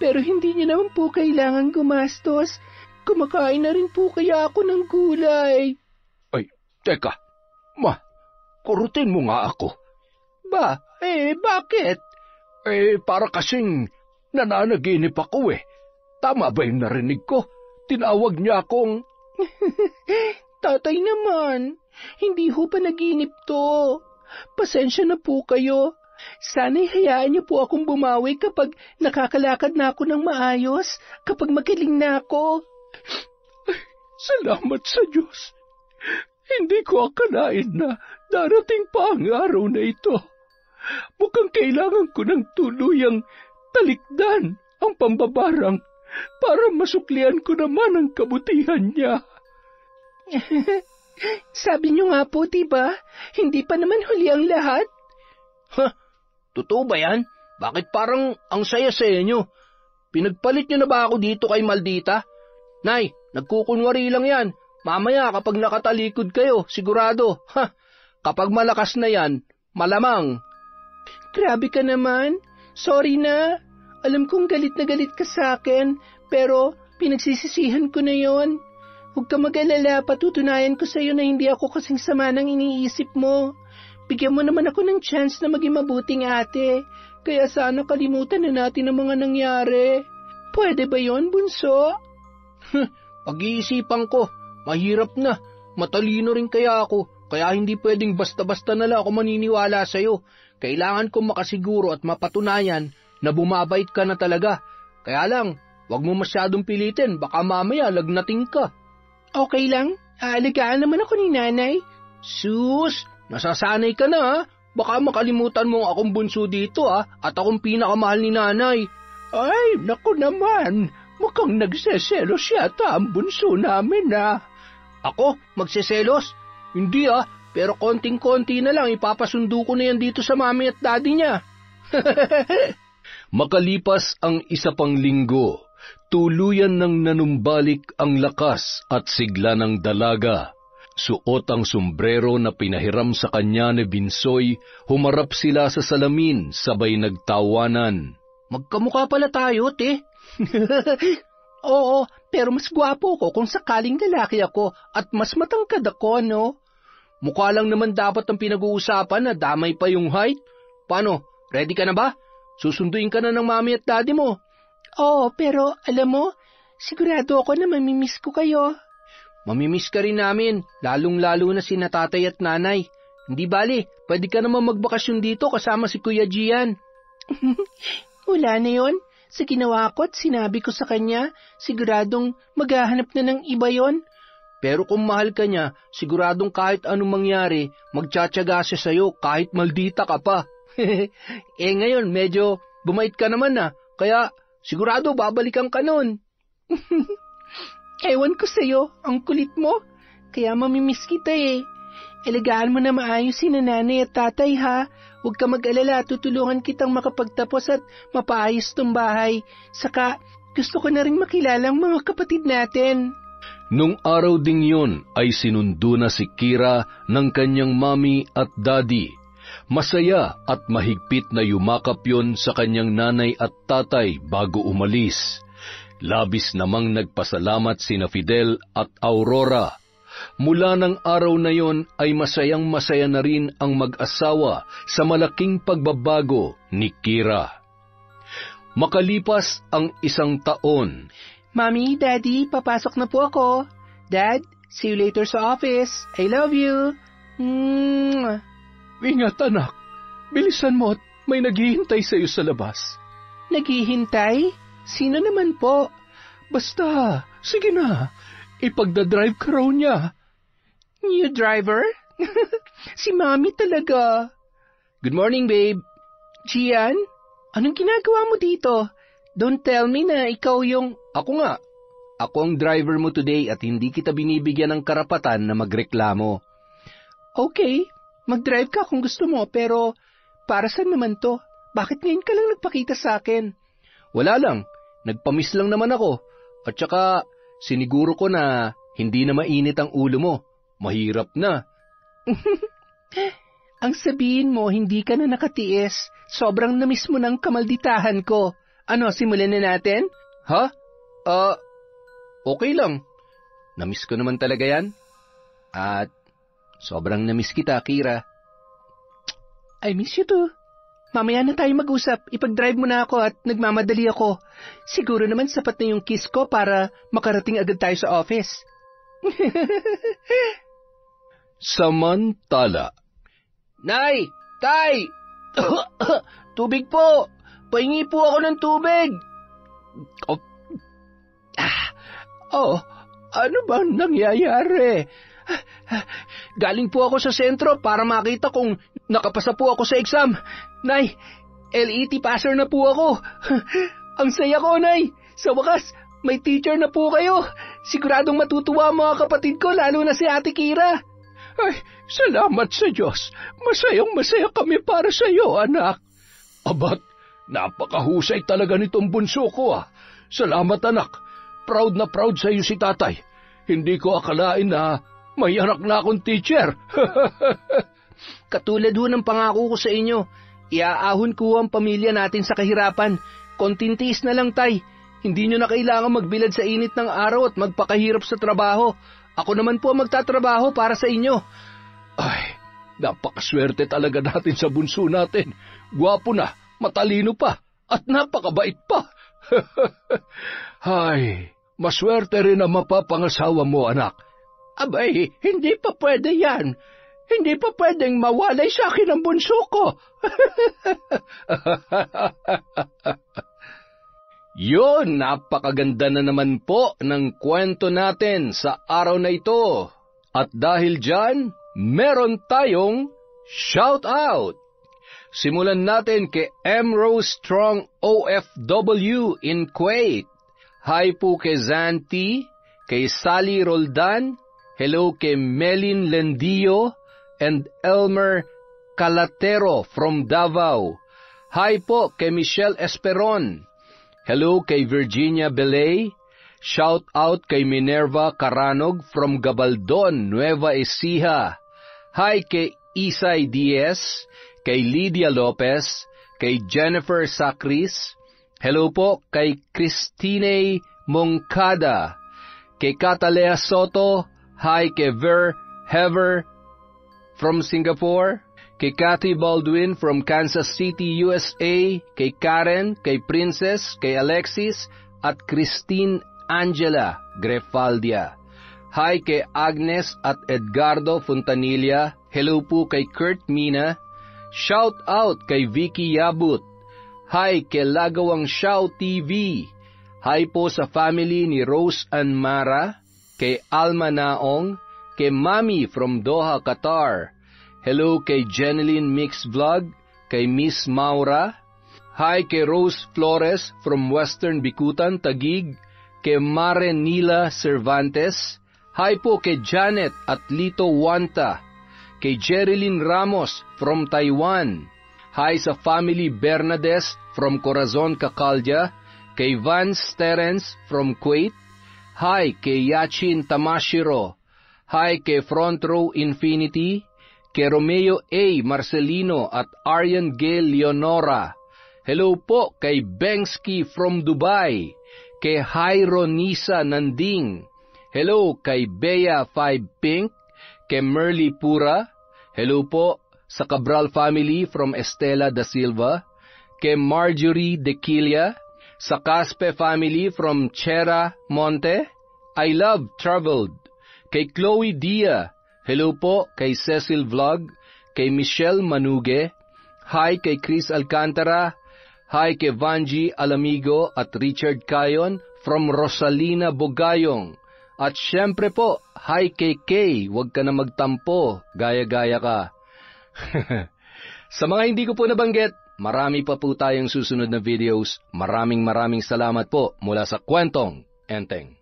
E: Pero hindi niyo naman po kailangan gumastos. Kumakain na rin po kaya ako ng gulay.
D: Ay, teka. Ma, kurutin mo nga ako.
A: Ba, bakit?
D: Para kasing nananaginip ako eh. Tama ba yung narinig ko? Tinawag niya akong...
E: Tatay naman, hindi ho pa naginip to. Pasensya na po kayo. Sana'y hayaan niyo po akong bumawi kapag nakakalakad na ako ng maayos, kapag magaling na ako.
A: Salamat sa Diyos. Hindi ko akalain na darating pa ang araw na ito. Mukhang kailangan ko ng tuluyang talikdan ang pambabarang para masuklian ko naman ang kabutihan niya.
E: Sabi niyo nga po, diba? Hindi pa naman huli ang lahat.
C: Totoo ba yan? Bakit parang ang saya-saya nyo? Pinagpalit nyo na ba ako dito kay Maldita? Nay, nagkukunwari lang yan. Mamaya kapag nakatalikod kayo, sigurado. Kapag malakas na yan, malamang.
E: Grabe ka naman. Sorry na. Alam kong galit na galit ka sa akin, pero pinagsisisihan ko na yon. Huwag ka mag-alala, patutunayan ko sa iyo na hindi ako kasing sama ng iniisip mo. Bigyan mo naman ako ng chance na maging mabuting ate, kaya sana kalimutan na natin ang mga nangyari. Pwede ba yon, bunso?
C: Pag-iisipan ko, mahirap na. Matalino rin kaya ako, kaya hindi pwedeng basta-basta na lang ako maniniwala sa'yo. Kailangan kong makasiguro at mapatunayan na bumabait ka na talaga. Kaya lang, wag mo masyadong pilitin, baka mamaya lagnating ka.
E: Okay lang, aalagaan naman ako ni Nanay.
C: Sus, nasasanay ka na ha. Baka makalimutan mo akong bunso dito ha, at akong pinakamahal ni Nanay.
A: Ay, naku naman, mukhang nagseselos yata ang bunso namin ha.
C: Ako? Magseselos? Hindi pero konting-konti na lang ipapasundo ko na yan dito sa mami at daddy niya.
B: Makalipas ang isa pang linggo, tuluyan nang nanumbalik ang lakas at sigla ng dalaga. Suot ang sombrero na pinahiram sa kanya ni Binsoy, humarap sila sa salamin sabay nagtawanan.
C: Magkamukha pala tayo, te. Oo, pero mas gwapo ko kung sakaling lalaki ako at mas matangkad ako, no? Mukha lang naman dapat ang pinag-uusapan na damay pa yung height. Paano, ready ka na ba? Susunduin ka na ng mami at daddy mo.
E: Oo, pero alam mo, sigurado ako na mamimiss ko kayo.
C: Mamimiss ka rin namin, lalong-lalo na sina tatay at nanay. Hindi bali, pwede ka naman magbakasyon dito kasama si Kuya Gian.
E: Wala na yon. Sa ginawa ko at sinabi ko sa kanya, siguradong maghahanap na ng iba yon.
C: Pero kung mahal ka niya, siguradong kahit anong mangyari, magtsatsaga siya sa'yo kahit maldita ka pa. Ngayon, medyo bumait ka naman kaya sigurado babalikan ka nun.
E: Ewan ko sa'yo, ang kulit mo. Kaya mamimiss kita Alagaan mo na maayos si nanay at tatay ha. Huwag ka mag-alala, tutulungan kitang makapagtapos at mapaayos tong bahay. Saka, gusto ko na rin makilala ang mga kapatid natin.
B: Nung araw ding yun ay sinundo na si Kira ng kanyang mami at daddy. Masaya at mahigpit na yumakap yon sa kanyang nanay at tatay bago umalis. Labis namang nagpasalamat sina Fidel at Aurora. Mula ng araw na yon ay masayang-masaya na rin ang mag-asawa sa malaking pagbabago ni Kira. Makalipas ang 1 taon,
E: Mami, Daddy, papasok na po ako. Dad, see you later sa office. I love you.
A: Ingat anak, bilisan mo at may naghihintay sa iyo sa labas.
E: Naghihintay? Sino naman po?
A: Basta, sige na, ipagdadrive ka raw niya.
E: New driver? Si Mami talaga.
C: Good morning, babe.
E: Gian, anong ginagawa mo dito? Don't tell me na ikaw yung...
C: Ako nga. Ako ang driver mo today at hindi kita binibigyan ng karapatan na magreklamo.
E: Okay, mag-drive ka kung gusto mo, pero para saan naman to? Bakit ngayon ka lang nagpakita sa akin?
C: Wala lang, nagpamiss lang naman ako. At saka, siniguro ko na hindi na mainit ang ulo mo. Mahirap na.
E: Ang sabihin mo, hindi ka na nakatiis. Sobrang namiss mo ng kamalditahan ko. Ano, simulan na natin?
C: Ha? Okay lang. Namiss ko naman talaga yan. At sobrang namiss kita, Kira.
E: I miss you too. Mamaya na tayo mag-usap. Ipag-drive mo na ako at nagmamadali ako. Siguro naman sapat na yung kiss ko para makarating agad tayo sa office.
B: Samantala.
C: Nay! Tay! Tubig po! Pahingi po ako ng tubig!
A: Ano ba nangyayari?
C: Galing po ako sa sentro para makita kung nakapasa po ako sa exam. Nay, LET passer na po ako. Ang saya ko, Nay. Sa wakas, may teacher na po kayo. Siguradong matutuwa ang mga kapatid ko, lalo na si Ate Kira.
A: Ay, salamat sa Diyos. Masayang-masaya kami para sa iyo, anak.
B: Abat, napakahusay talaga nitong bunso ko. Salamat, anak. Proud na proud sa iyo si tatay. Hindi ko akalain na may anak na akong teacher.
C: Katulad ho ng pangako ko sa inyo, iaahon ko ang pamilya natin sa kahirapan. Konting tiis na lang, tay. Hindi nyo na kailangan magbilad sa init ng araw at magpakahirap sa trabaho. Ako naman po magtatrabaho para sa inyo.
B: Ay, napakaswerte talaga natin sa bunso natin. Gwapo na, matalino pa, at napakabait pa. Ay, maswerte rin ang mapapangasawa mo, anak.
A: Abay, hindi pa pwede yan. Hindi pa pwedeng mawalay sa akin ang bunso ko.
B: Yon, napakaganda na naman po ng kwento natin sa araw na ito. At dahil dyan, meron tayong shout out. Simulan natin kay M. Rose Strong OFW in Kuwait. Hi po kay Zanti, kay Sally Roldan,
C: Hello kay Melin Lendio and Elmer Calatero from Davao. Hi po kay Michelle Esperon. Hello kay Virginia Belay. Shout out kay Minerva Caranog from Gabaldon, Nueva Ecija. Hi kay Isay Diaz, kay Lydia Lopez, kay Jennifer Sacris. Hello po kay Christine Moncada, kay Catalea Soto. Hi kay Ver Hever from Singapore, kay Kathy Baldwin from Kansas City, USA, kay Karen, kay Princess, kay Alexis, at Christine Angela Grefaldia. Hi kay Agnes at Edgardo Fontanilla. Hello po kay Kurt Mina. Shout out kay Vicky Yabut. Hi kay Lagawang Shaw TV. Hi po sa family ni Rose and Mara, kay Alma Naong, kay Mami from Doha, Qatar. Hello kay Jeneline Mix Vlog, kay Miss Maura. Hi kay Rose Flores from Western Bikutan, Taguig, kay Mare Nila Cervantes. Hi po kay Janet at Lito Wanta, kay Jerilyn Ramos from Taiwan. Hi sa family Bernades from Corazon, Cacaldia, kay Vance Terence from Kuwait. Hi kay Yachin Tamashiro. Hi kay Front Row Infinity, kay Romeo A. Marcelino at Aryan Gail Leonora. Hello po kay Bengski from Dubai, kay Jairo Nisa Nanding. Hello kay Bea 5 Pink, kay Merly Pura. Hello po sa Cabral family from Estela da Silva, kay Marjorie Dequilia, sa Caspe family from Chera Monte. I Love Traveled, kay Chloe Dia. Hello po kay Cecil Vlog, kay Michelle Manuge. Hi kay Chris Alcantara. Hi kay Vanji Alamigo at Richard Cayon from Rosalina Bogayong. At syempre po, hi kay Kay, huwag ka na magtampo, gaya-gaya ka. Sa mga hindi ko po nabanggit, marami pa po tayong susunod na videos. Maraming salamat po mula sa Kwentong Enteng.